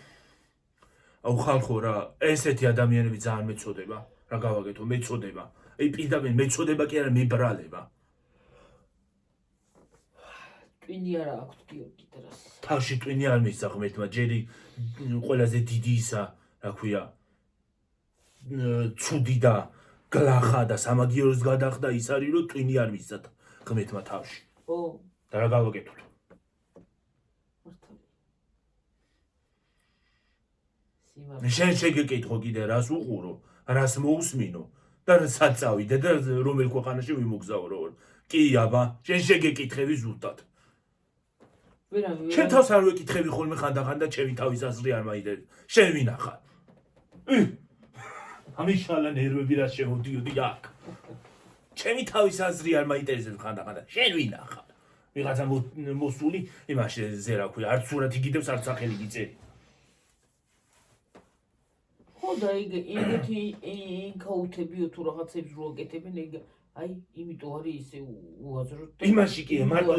აუ ხალხო რა, ესეთი ადამიანები ძალიან მეწოდება. რა გავაკეთო, მეწოდება. აი პირდაპირ მეწოდება კი არა მებრალება. ტვინი არა აქვს გიორგი დრას. თავში ტვინი არ მისცა ღმერთმა, ჯერი ყველაზე დიდი ისა, რა ქვია, ცუდი და გლახა და სამაგიეროს გადახდა ის არის, რომ ტვინი არ მისცა ღმერთმა თავში. ო, და რა გავაკეთოთ? შენ შეგეკითხო კიდე რას უყურო, რას მოусმინო და სად წავიდე და რომელ ქვეყანაში ვიმოგზავრო. კი აბა, შენ შეგეკითხები ზუსტად. შენ თავს არ ვეკითხები ხოლმე ხანდახან და ჩემი თავის აზრი არ მაინტერესებს. შენ ვინახარ? ამიშალა ნერვები რა შემოდიოდი აქ. ჩემი თავის აზრი არ მაინტერესებს ხანდახან და შენ ვინახარ? ვიღაცა მოსული იმაშზე რა ქვია, არც სურათი გიდევს, არც სახელი გიწერი. ხო და ეგეთი ინკაუთებიო თუ რაღაცებს რო აკეთებენ, ეგ აი, იმიტომ არის ისე უაზრო. იმაში კი მარტო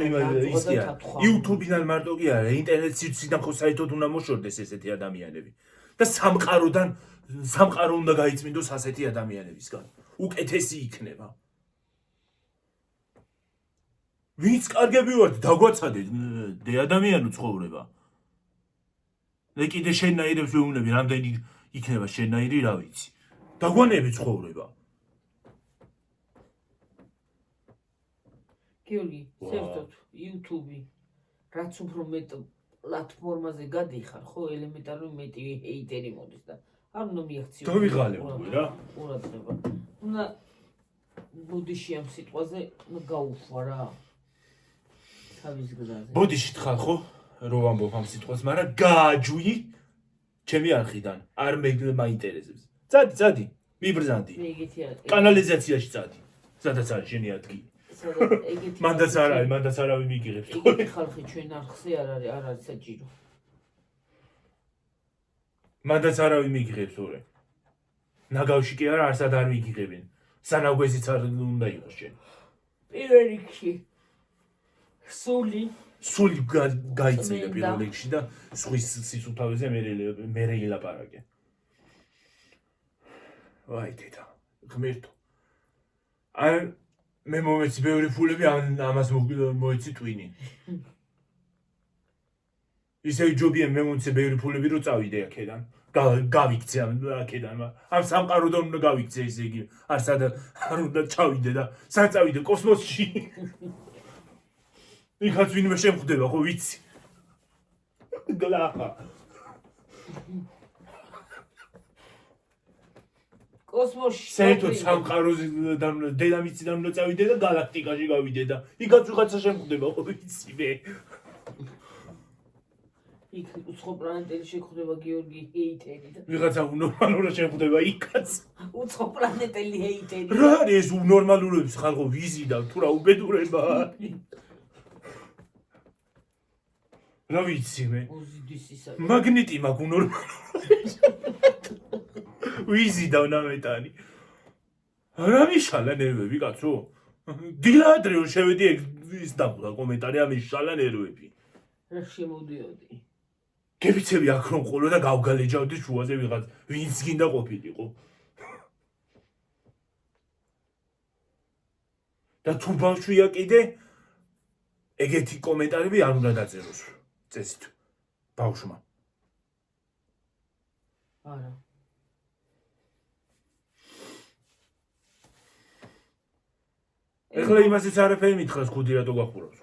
ის კი არა. YouTube-დან მარტო კი არა, ინტერნეტ სივრციდან ხო საერთოდ უნდა მოშორდეს ესეთი ადამიანები. და სამყარო უნდა გაიწმინდოს ასეთი ადამიანებისგან. უკეთესი იქნება. ვინც კარგები ვართ, დაგვაცადეთ ადამიანო ცხოვრება. და კიდე შენნაირებს ვეუბნები, რამდენი იქნება შენნაირი, რა ვიცი. დაგვანები ცხოვრება. გიორგი, საერთოდ YouTube-ი რაც უფრო მეტ პლატფორმაზე გადიხარ, ხო, ელემენტარული მეტი ჰეიტერი მოდის და არ უნდა მიაღწიო. დავიღალე უკვე რა. ყურადღება. უნდა ბუდიში ამ სიტყვაზე გაუხვა რა. თავის გზაზე. ბუდიში ხალხო, რო ვამბობ ამ სიტყვას, მაგრამ გააჯვი ჩემი არხიდან. არ მაინტერესებს. წადი, მიბრძანდი. მე ეგეთი არა. კანალიზაციაში წადი. სადაც არის შენი ადგი. მანდაც არავინ მიგიღებს. ეგეთი ხალხი ჩვენ არხზე არ არის საჭირო. მანდაც არავინ მიგიღებს თორე. ნაგავში კი არა, არსად არ მიგიღებენ. სანაგვეზიც არ უნდა იყოს შენ. პირველ რიგში სული გაიწილე პირველ რიგში და სხვის სისუფთავეზე მერე ილაპარაკე. ვაი დედა, ღმერთო. არ მე მომეცი ბევრი ფულები ამას მოეცი ტვინი. ისე ჯობია მე მომეცი ბევრი ფულები რომ წავიდე აქედან. გავიქცე აქედან. ამ სამყაროდან უნდა გავიქცე ესე იგი. არ უნდა ჩავიდე და სად წავიდე კოსმოსში. იქაც ვინმე შემხვდება ხო ვიცი. გლახა. კოსმოსში. საერთოდ სამყაროზე დედამიწიდან უნდა წავიდე და galaktikაში გავიდე და იქაც ვიღაცა შემხვდება, ხო ვიცი მე. იქ უცხო პლანეტელი შეხვდება გიორგი ჰეიტერი და ვიღაცა უნორმალურად შემხვდება იქაც. უცხო პლანეტელი ჰეიტერი. რა არის ეს უნორმალურების ხალხო ვიზი და თუ რა უბედურება? რა ვიცი მე. ოზიდის ისა. მაგნიტი მაგ უნორმალურებს. ვიზი და ნამეტანი. რა მიშალა ნერვები კაცო? დილადრე რომ შევედი ის დაგვდა კომენტარი ამიშალა ნერვები. რა შემოდიოდი. გებიცები აქ რომ ყოლო და გავგალეჯავდი შუაზე ვიღაც ვინც გინდა ყოფილიყო. და თუ ბავშვია კიდე ეგეთი კომენტარები არ უნდა დაწეროს. წესით. ბავშვმა. არა. ეხლა იმასაც არაფერი მითხრას ხუდი რატო გახურავს.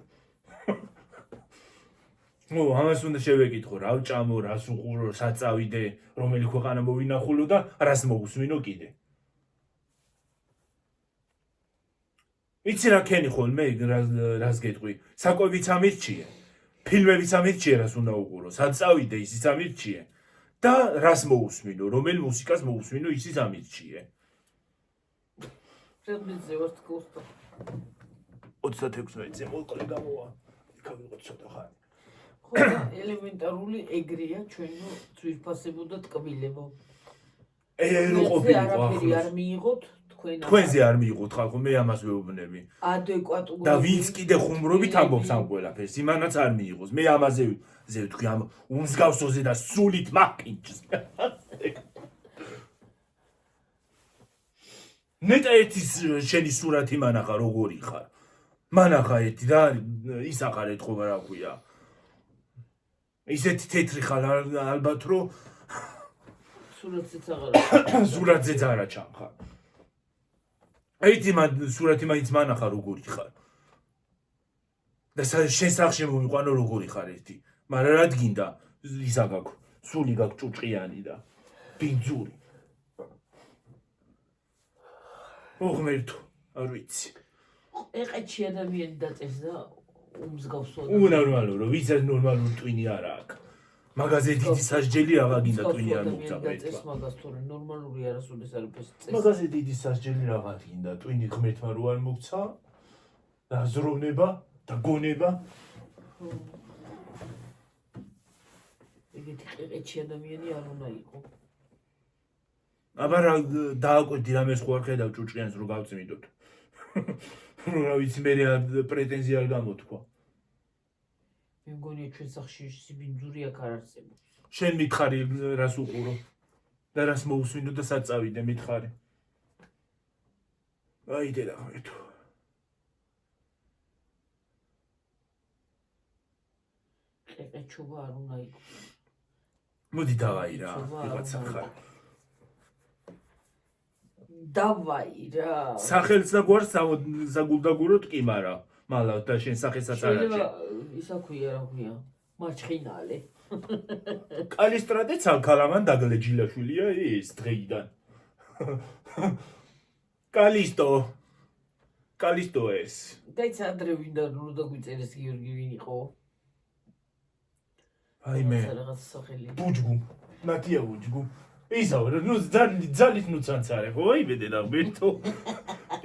ნუ ამას უნდა შევეკითხო, რა ვჭამო, რას უყურო, საწავიდე, რომელი ქვეყანა მოვინახულო და რას მოусმინო კიდე. იცი რა ქენი ხოლმე რას გეტყვი? საკვებიც ამირჩიე. ფილმებიც ამირჩიე, რას უნდა უყურო, საწავიდე ისიც ამირჩიე და რას მოусმინო, რომელ მუსიკას მოусმინო ისიც ამირჩიე. შეგიძლია ვარ თქოსტო. 36-ზე მოკლე გამოვა. იქა ვიღოთ ცოტა ხანი. ხო, ელემენტარული ეგრეა ჩვენო ძვირფასებო და ტკბილებო. რო ყოფილიყო არაფერი ახლოს. არ მიიღოთ თქვენ. თქვენზე არ მიიღოთ ხალხო, მე ამას ვეუბნები. ადეკვატური. და ვინც კიდე ხუმრობით ამბობს ამ ყველაფერს, იმანაც არ მიიღოს. მე ამაზე ვთქვი ამ უმსგავსოზე და სულით მაკინჩს. ნეტა ერთის შენი სურათი მანახა როგორი ხარ. მანახა ერთი და ის აღარ ეთქობა რა ქვია. ისეთი თეთრი ხარ ალბათ რომ სურათზეც აღარ. სურათზეც არა ჩამხარ. ერთი სურათი მაინც მანახა როგორი ხარ. და შენ სახში მომიყვანო როგორი ხარ ერთი. მაგრამ რა გინდა ისა გაქვს, სული გაქვს ჭუჭყიანი და ბინძური. ოღმერთო, არ ვიცი. ეყეთში ადამიანი დაწეს და უმსგავსო. უნორმალურო, ვიცი ნორმალური ტვინი არა აქვს. მაგაზე დიდი სასჯელი აღა გინდა ტვინი არ მოგწა ეს მაგას თორე ნორმალური არასოდეს არაფერს წეს. მაგაზე დიდი სასჯელი აღა გინდა ტვინი ღმერთმა რო არ მოგცა. დაზროვნება და გონება. ეგეთი ეყეთში ადამიანი არ უნდა იყო. აბა რა დააკვირდი რამეს ხო არ ხედავ ჭუჭყიანს რო გავწმიდოთ. რა ვიცი მე პრეტენზია არ გამოთქვა. მე მგონია ჩვენ სახში სიბინძური აქ არ არსებობს. შენ მითხარი რას უყურო და რას მოусმინო და საწავიდე მითხარი. აი დედა ღმერთო. ეყეჩობა არ უნდა იყო. მოდი დავაი რა, ვიღაცა ხარ. დავაი რა. სახელს და გვარს საგულდაგუროთ კი, მაგრამ მალა და შენ სახელსაც არ შეიძლება აჩე. ისა ქვია რა ქვია. მარჩხინალე. კალისტრატე ცალქალამან დაგლეჯილაშვილია ის დღეიდან. კალისტო ეს. დაიცა ადრე ვინდა რო დაგვიწერეს გიორგი ვინ იყო? აი მე. რაღაც სახელი. ბუჯგუ. ნათია ბუჯგუ. ისაო, ნუ ძალით ნუცანცარე, ხო? აი მე დედა ღმერთო.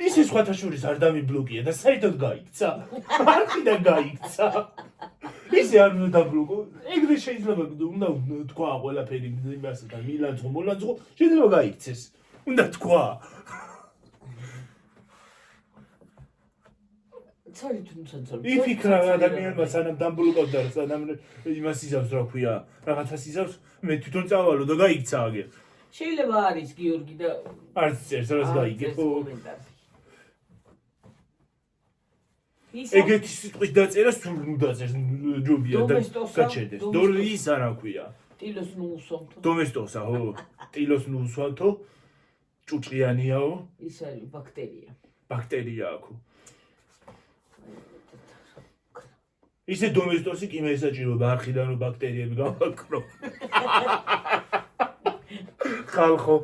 ისე სხვათა შორის არ დამიბლოკია და საერთოდ გაიქცა. არხიდან გაიქცა. ისე არ უნდა დაბლოკო. ეგრე შეიძლება უნდა თქვა ყველაფერი იმასთან მილანძღო, მოლანძღო, შეიძლება გაიქცეს. უნდა თქვა. ცალით ნუცანცარე. იფიქრა ადამიანმა სანამ დამბლოკავდა და სანამ იმას იზავს რა ქვია, რაღაცას იზავს, მე თვითონ წავალო და გაიქცა აგერ. შეიძლება არის გიორგი და არც წერს რას გაიგებო. ეგეთი სიტყვის დაწერა სულ ნუ დაწერს ჯობია და გაჩერდეს. ის არა ქვია. ტილოს ნუსვამთო. დომესტოსა, ხო? ტილოს ნუსვამთო. ჭუჭყიანიაო. ის არის ბაქტერია. ბაქტერია აქო. ისე დომესტოსი კი მე ესაჭიროება არხიდან რომ ბაქტერიები გავაკრო. ხალხო.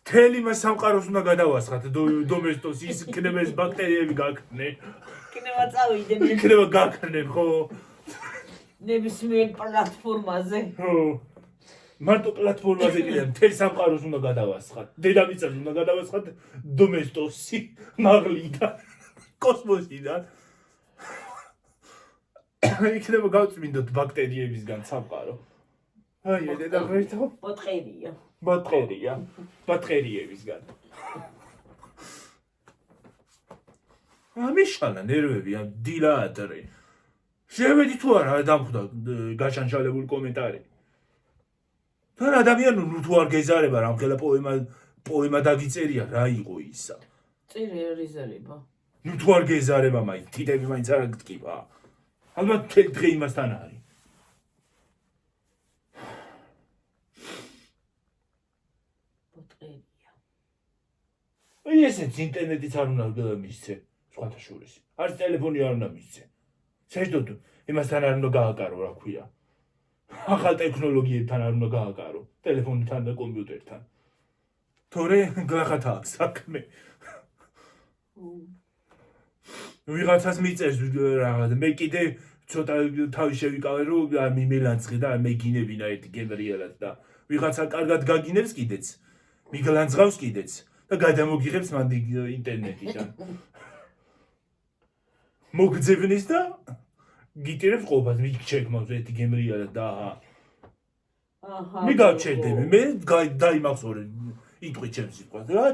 თელი მას სამყაროს უნდა გადავასხათ დომესტოს ის იქნება ეს ბაქტერიები გაქრნენ. იქნება წავიდნენ იქნება გაქრნენ ხო? ნებისმიერ პლატფორმაზე. ხო. მარტო პლატფორმაზე კიდე თელ სამყაროს უნდა გადავასხათ. დედამიწას უნდა გადავასხათ დომესტოსი მაღლიდან კოსმოსიდან. იქნება გავწმინდოთ ბაქტერიებისგან სამყარო. აი დედამიწა ბოთყერია. ბატერიებისგან. ამიშალა ნერვები ამ დილაადრე. შევედი თუ არა დამხვდა გაშანშალებული კომენტარი. თან ადამიანო ნუ თუ არ გეზარება რამხელა პოემა დაგიწერია რა იყო ისა. წირე რიზალება. ნუ თუ არ გეზარება მაინც თითები მაინც არ გტკივა. ალბათ დღე იმასთან არის. აი ესეც ინტერნეტიც არ უნდა მისცე, სხვათა შორის. არც ტელეფონი არ უნდა მისცე. საერთოდ იმასთან არ უნდა გააკარო, რა ქვია. ახალ ტექნოლოგიებთან არ უნდა გააკარო, ტელეფონთან და კომპიუტერთან. თორე გლახათ აქვს საქმე. ვიღაცას მიწერს რაღაც, მე კიდე ცოტა თავი შევიკავე, რომ მიმელანცხე და მეგინებინა ერთი გემრიელად და ვიღაცა კარგად გაგინებს კიდეც, მიგლანძღავს კიდეც. და გადამოგიღებს მან ინტერნეტიდან. მოგძებნის და გიტირებს ყოფას, მიგჩეკმავს ერთი გემრიალა და აჰა. მე გავჩერდები, მე დაიმახსოვრე იტყვი ჩემს სიტყვას. რა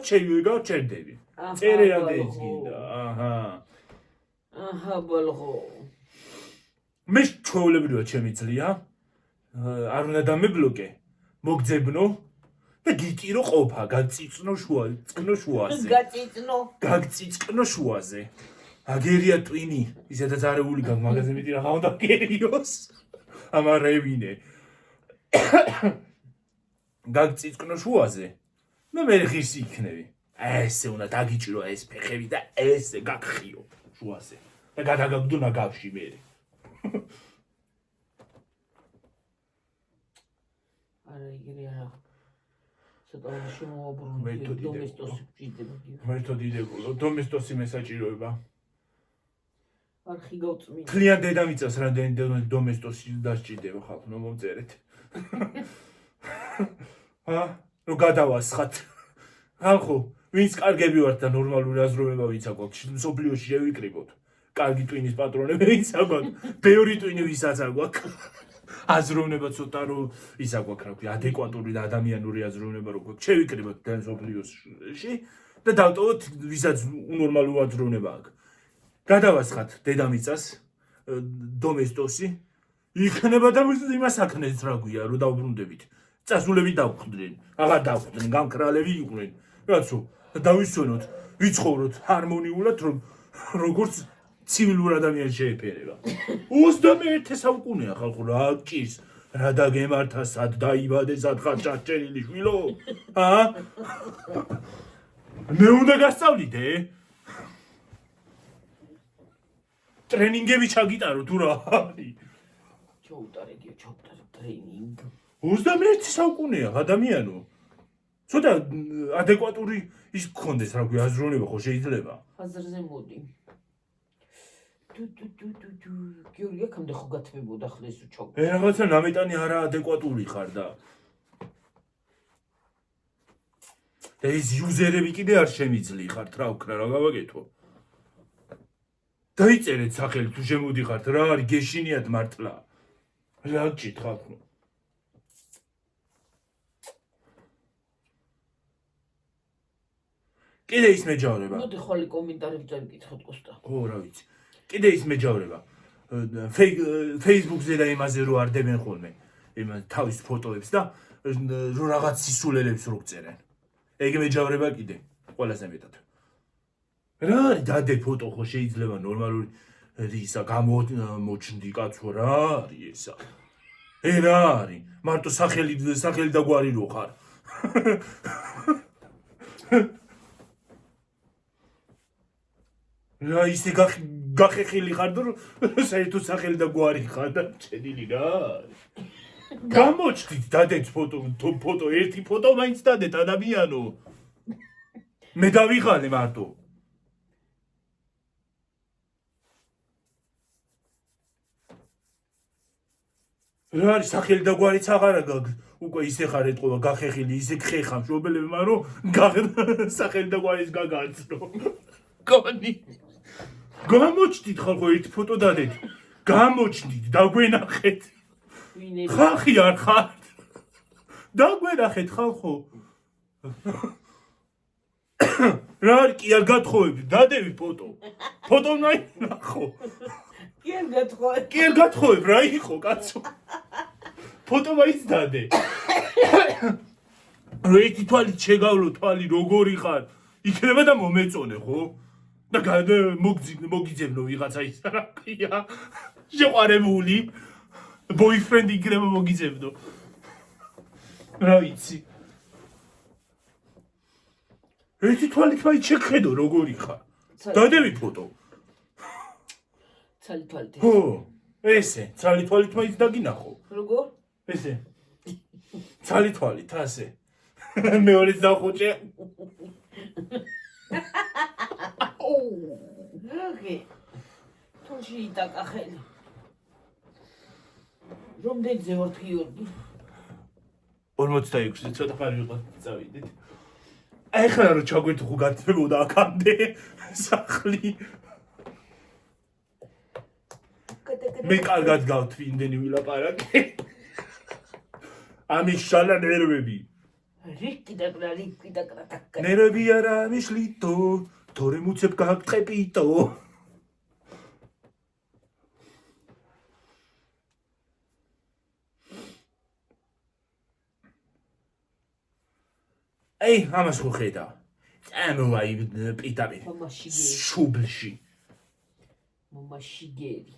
გავჩერდები. წერე რამდენიც გინდა. აჰა ბოლღო. მე ჩვეულებრივად შემიძლია. არ უნდა დამებლოკე. მოგძებნო და გიტირო ყოფა, გაწიწნო შუაზე. გაგწიწკნო შუაზე. აგერია ტვინი, ისედაც არეული გაქვს, მაგაზე მეტი რა უნდა გერიოს. ამარევინე. გაგწიწკნო შუაზე. მე ღირსი იქნები. ესე უნდა დაგიჭირო ეს ფეხები და ესე გაგხიო შუაზე. და გადაგაგდო ნაგავში მე. არა იგივე არა. მეთოდი დებულო, დომესტოსი მესაჭიროება. არხი გავწმინდა. თლიან დედამიწას რამდენი დომესტოსი დასჭირდება ხალხო, მომწერეთ. რომ გადავასხათ. ხალხო, ვინც კარგები ვართ და ნორმალური აზროვნება ვინც აქვთ, მსოფლიოში შევიკრიბოთ. კარგი ტვინის პატრონები ვინც აქვთ, ბევრი ტვინი ვისაც აქვთ. აზროვნება ცოტა რომ ის აქვთ, რა ქვია, ადეკვატური და ადამიანური აზროვნება რო გვაქვს. შევიკრიბოთ თან სოფლიოში და დავტოვოთ ვისაც უნორმალური აზროვნება აქვს. გადავასხათ დედამიწას, დომესტოსი, იქნება და იმას აქნეს რა ქვია, რომ დავბრუნდებით. წასულები დავხვდნენ, აღარ დავხვდნენ, გამკრალები იყვნენ. რაცო, დავისვენოთ, ვიცხოვროთ ჰარმონიულად, რომ როგორც ცივილურ ადამიანს შეეფერება. 21 საუკუნეა ხალხო რა ჭირს, რა დაგემართა, სად დაიბადე, სად ხარ ჩაჭერილი შვილო? მე უნდა გასწავლიდე? ტრენინგები ჩაგიტარო თუ რა არის? ჩაუტარებიო ტრენინგ. 21 საუკუნეა ადამიანო. ცოტა ადეკვატური ის გქონდეს, რა ქვია, აზროვნება ხო შეიძლება? აზრზე მოდი. გიორგი აქამდე ხო გათმებოდა ხლეს უჩოქ. რაღაცა ნამეტანი არა ადეკვატური ხარ და ეს იუზერები კიდე არ შემიძლიხართ, რა ვქნა, რა გავაკეთო? დაიწერეთ სახელი თუ შემოდიხართ, რა არის გეშინიათ მართლა. რა გჭირთ ხო? კიდე ის მეჯავრება. მოდი ხოლმე კომენტარები წავიკითხოთ კოსტა. ო, რა ვიცი. კიდე ის მეჯავრება. Facebook-ზე და იმაზე რო არდებენ ხოლმე. იმას თავის ფოტოებს და რო რაღაც სისულელებს რო გწერენ. ეგ მეჯავრება კიდე. ყველაზე მეტად. რა არის დადე ფოტო ხო შეიძლება ნორმალური ისა გამოჩნდი კაცო რა არის ესა? რა არის? მარტო სახელი და გვარი რო ხარ. რა ისე გახეხილი ხარ და საერთოდ სახელი და გვარი ხარ და ჩედილი რა არის? გამოჩდით დადეთ ფოტო ერთი ფოტო მაინც დადეთ ადამიანო. მე დავიღალე მარტო. რა არის სახელი და გვარიც აღარა უკვე ისე ხარ ეთყობა გახეხილი ისე ხეხა მშობელები მარო სახელი და გვარის გაგაცნო. გონი. გამოჩდით ხალხო ერთ ფოტო დადეთ. გამოჩდით დაგვენახეთ. ხალხი არ ხარ. დაგვენახეთ ხალხო. რა არის კი არ გათხოვები დადევი ფოტო. ფოტო ნახო. კი არ გათხოვე. კი არ გათხოვებ რა იყო კაცო. ფოტო მაინც დადე. ერთი თვალით შეგავლო თვალი როგორი ხარ. იქნება და მომეწონე ხო? და მოგიძებნო ვიღაცა ის რა ქვია. შეყვარებული. ბოიფრენდი იქნება მოგიძებნო. რა ვიცი. ერთი თვალით მაინც შეგხედო როგორი ხარ. დადევი ფოტო. ცალი თვალით. ხო, ესე, ცალი თვალით მაინც დაგინახო. როგორ? ესე. ცალი თვალით, ასე. მეორეც დავხუჭე. როგი. თოში იტაკა ხელი. რამდენზე ვარ გიორგი? 46-ზე ცოტა ხარი ვიყო წავიდეთ. ახლა რო ჩაგვეთუხო გაწევოდა აქამდე სახლი. მე კარგად გავთვი იმდენი ვილაპარაკე. ამის შალა ნერვები. რიკი და კრატაკა. ნერვები არა მიშლიტო, თორე მუცებ გაგწყებიტო. აი, ამას ხო ხედავ. წამოვაი პიტაპი. შუბლში. მომაშიგერი.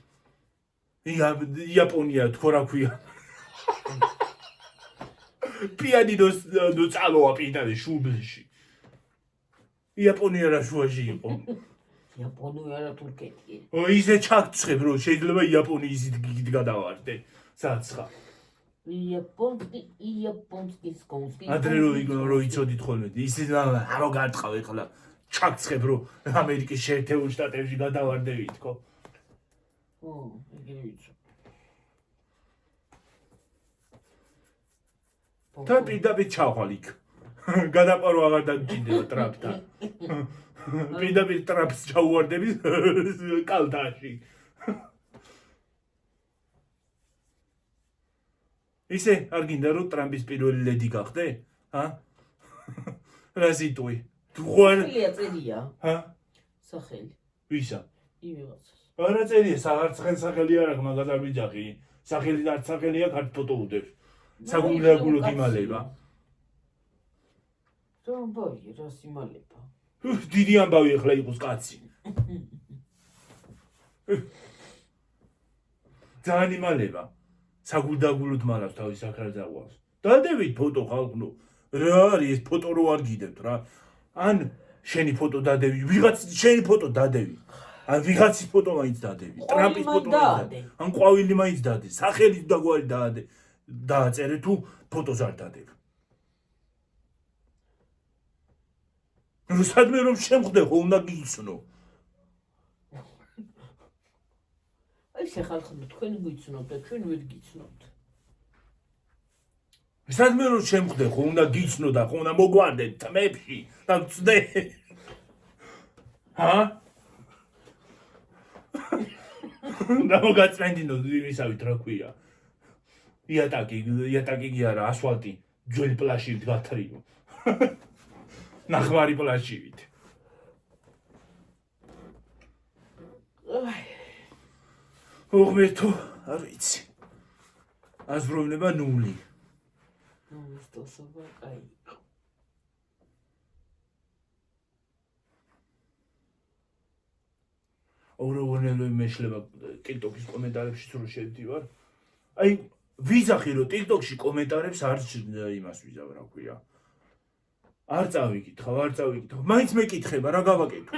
იაპონია თქო რა ქვია. პიანინოს წალოა პიტაპი შუბლში. იაპონია რა შუაში იყო. იაპონია რა თურქეთი. ისე ჩაგცხებ რომ შეიძლება იაპონიის ისიც გადავარდე. საცხა. იაპონსკი სკონსკი. ადრე რო იცოდით ხოლმე ისე არო გარტყავ ეხლა ჩაგცხებ რომ ამერიკის შეერთებულ შტატებში გადავარდებით თქო. ო, ეგრე ვიცი. და პირდაპირ ჩავალ იქ. გადაყარო აღარ დაგჭირდება ტრაპთან. პირდაპირ ტრაპს ჩაუვარდები კალთაში. ისე არ გინდა რომ ტრამპის პირველი ლედი გახდე? ჰა? რა სიტყვი? თუ ხარ წერია. ჰა? სახელი. ვისა? იმიღაცას. არა წერია, საერთოდ სახელი არ აქვს მაგას არ ვიძახი. სახელი და სახელია ქართ ფოტო უდებს. საგუნდაგულოდ იმალება. რა ამბავი, რა სიმალება. დიდი ამბავი ახლა იყოს კაცი. ძალიან იმალება. საგუნდაგულოდ მალავს თავის ახალ ზაღვავს. დადევით ფოტო ხალხო. რა არის ეს ფოტო რო არ გიდებთ რა. ან შენი ფოტო დადევი, ვიღაც შენი ფოტო დადევი. ან ვიღაცის ფოტო მაინც დადევი. ტრამპის ფოტო მაინც. ან ყვავილი მაინც დადე. სახელი და გვარი დაადე. დააწერე თუ ფოტოს არ დადებ. რუსადმე რომ შემხდე ხო უნდა გიცნო. აი შეხალხო თქვენ გიცნობთ და ჩვენ ვერ გიცნობთ. რუსადმე რომ შემხდე ხო უნდა გიცნო და ხო უნდა მოგვარდე თმებში და ვწდე. ჰა? და მოგაწმენდინო იმისავით რა ქვია. იატაკი კი არა, ასფალტი, ძველი პლაჟით გათრიო. ნახმარი პლაჟით. ოღმერთო, არ ვიცი. აზროვნება ნული. მოსტოსობა კაი. ოღონდ მეშლება TikTok-ის კომენტარებში თუ შევდივარ. აი ვიზახი რომ TikTok-ში კომენტარებს არ იმას ვიზავ რა ქვია. არ წავიკითხავ. მაინც მეკითხება რა გავაკეთო.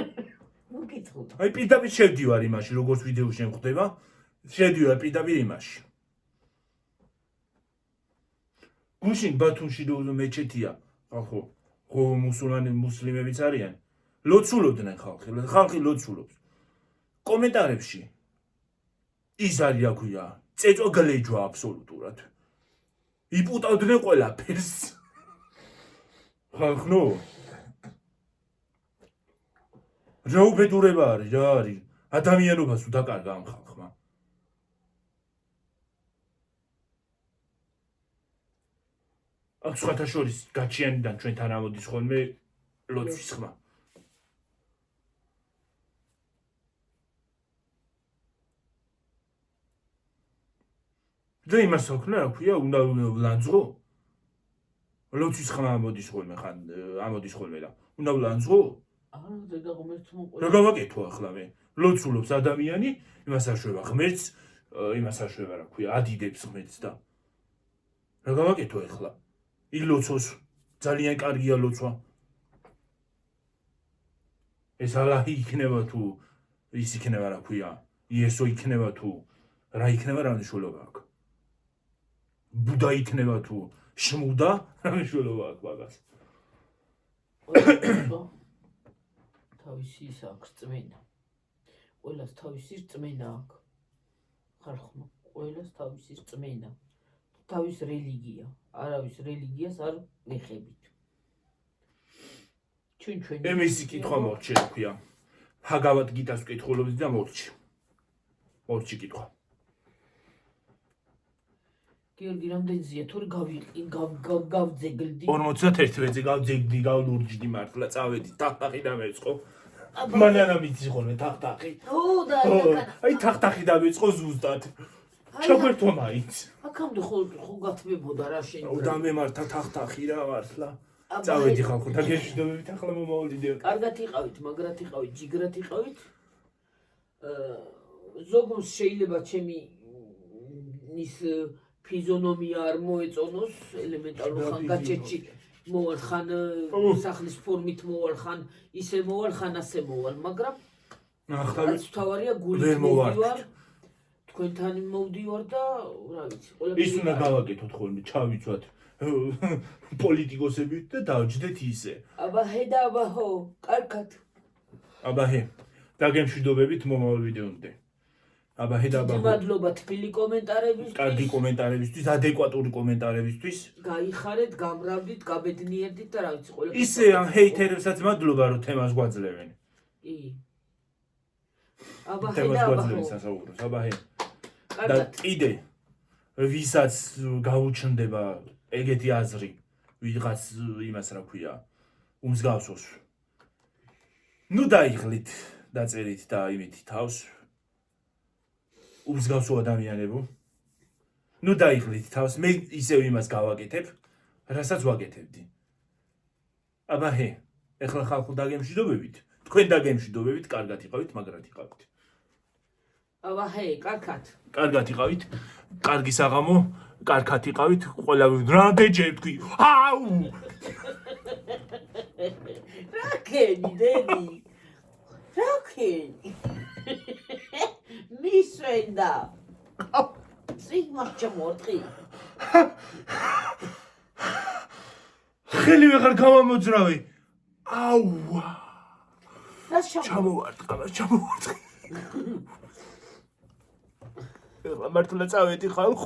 მოგითხო. აი პირდაპირ შევდივარ იმაში, როგორც ვიდეო შემხდება. შევდივარ პირდაპირ იმაში. გუშინ ბათუმში მეჩეთია. ახო, ხო მუსლიმებიც არიან. ლოცულობდნენ ხალხი ლოცულობს. კომენტარებში ის არის რა ქვია, წეწვა გლეჯვა აბსოლუტურად. იპუტავდნენ ყველაფერს. ხალხო რა უბედურება არის, რა არის? ადამიანობას უდაკარგა ამ ხალხმა. აქ სხვათა შორის გაჩიანიდან ჩვენთან ამოდის ხოლმე ლოცვის ხმა. და იმას აქვს რა ქვია, უნდა ვლანძღო. ლოცვის ხმა ამოდის ხოლმე ხან ამოდის ხოლმე და უნდა ვლანძღო. არა, დედა ღმერთს მოყვა. რა გავაკეთო ახლა მე? ლოცულობს ადამიანი, იმას აშვება ღმერთს, იმას აშვება რა ქვია, ადიდებს ღმერთს და რა გავაკეთო ახლა? ილოცოს, ძალიან კარგია ლოცვა. ეს ალაჰი იქნება თუ ის იქნება რა ქვია, იესო იქნება თუ რა იქნება რა მნიშვნელობა აქვს? ბუდა იქნება თუ შმუდა რა მნიშვნელობა აქვს მაგას? თავისი ის აქვს წმენა. ყველას თავისი წმენა აქვს. ხალხმა ყველას თავისი წმენა. თავის რელიგია. არავის რელიგიას არ ვეხებით. ჩვენ ემისი კითხვა მორჩი რა ქვია. ჰაგავად გიტას ვკითხულობდი და მორჩი. მორჩი კითხვა. გიორგი რამდენზეა თორე გავძეგლდი 51-ზე გავძეგდი გავლურჯდი მართლა წავედი თახტახი დამეწყო მანანა მიცი ხოლმე თახტახი აი თახტახი დამეწყო ზუსტად ჩაგვერთვა მაინც აქამდე ხო გათმებოდა რა შენ დამემართა თახტახი რა მართლა წავედი ხალხო და გეშდობებით ახლა მომავლიდე კარგად იყავით მაგრად იყავით ჯიგრად იყავით ზოგს შეიძლება ჩემი ის ფიზონომია არ მოეწონოს ელემენტარულ ხანგაჩეთში მოვალ ხან სახლის ფორმით მოვალ ხან ისე მოვალ ხან ასე მოვალ მაგრამ ახლა თავარია გული მოვარ თქვენთან მოვდივარ და რა ვიცი ყველაფერი ის უნდა გავაკეთოთ ხოლმე ჩავიცვათ პოლიტიკოსებით და დავჯდეთ ისე აბა ჰე და აბა ჰო კარგად აბა ჰე დაგემშვიდობებით მომავალ ვიდეომდე აბა ჰე და აბა ჰო მადლობა თბილი კომენტარებისთვის კარგი კომენტარებისთვის ადეკვატური კომენტარებისთვის გაიხარეთ გამრავლით გაბედნიერდით და რა ვიცი ყველაფერი ისე ამ ჰეითერებსაც მადლობა რომ თემას გვაძლევენ კი აბა ჰე თემას და აბა გვაძლევენ ჰო სასაუბროს აბა ჰე და კარგად კიდე ვისაც გაუჩნდება ეგეთი აზრი ვიღაც იმას რა ქვია უმსგავსოს ნუ დაიღლით დაწერით და იმითი თავს უმსგავსო ადამიანებო ნუ დაიღლით თავს მე ისევ იმას გავაკეთებ რასაც ვაკეთებდი აბა ჰე ეხლა ხალხო დაგემშვიდობებით თქვენ დაგემშვიდობებით კარგად იყავით მაგრად იყავით აბა ჰე კარგად კარგად იყავით კარგი საღამო კარგად იყავით ყველა რამდენჯერ თქვი აუ რა ქენი დედი რა ქენი მისვენდა სიგმა ჩამორტყი ხელი ვეღარ გამომოძრავი აუ რა ჩამოვარტყა ეხლა მართლა წავედი ხალხო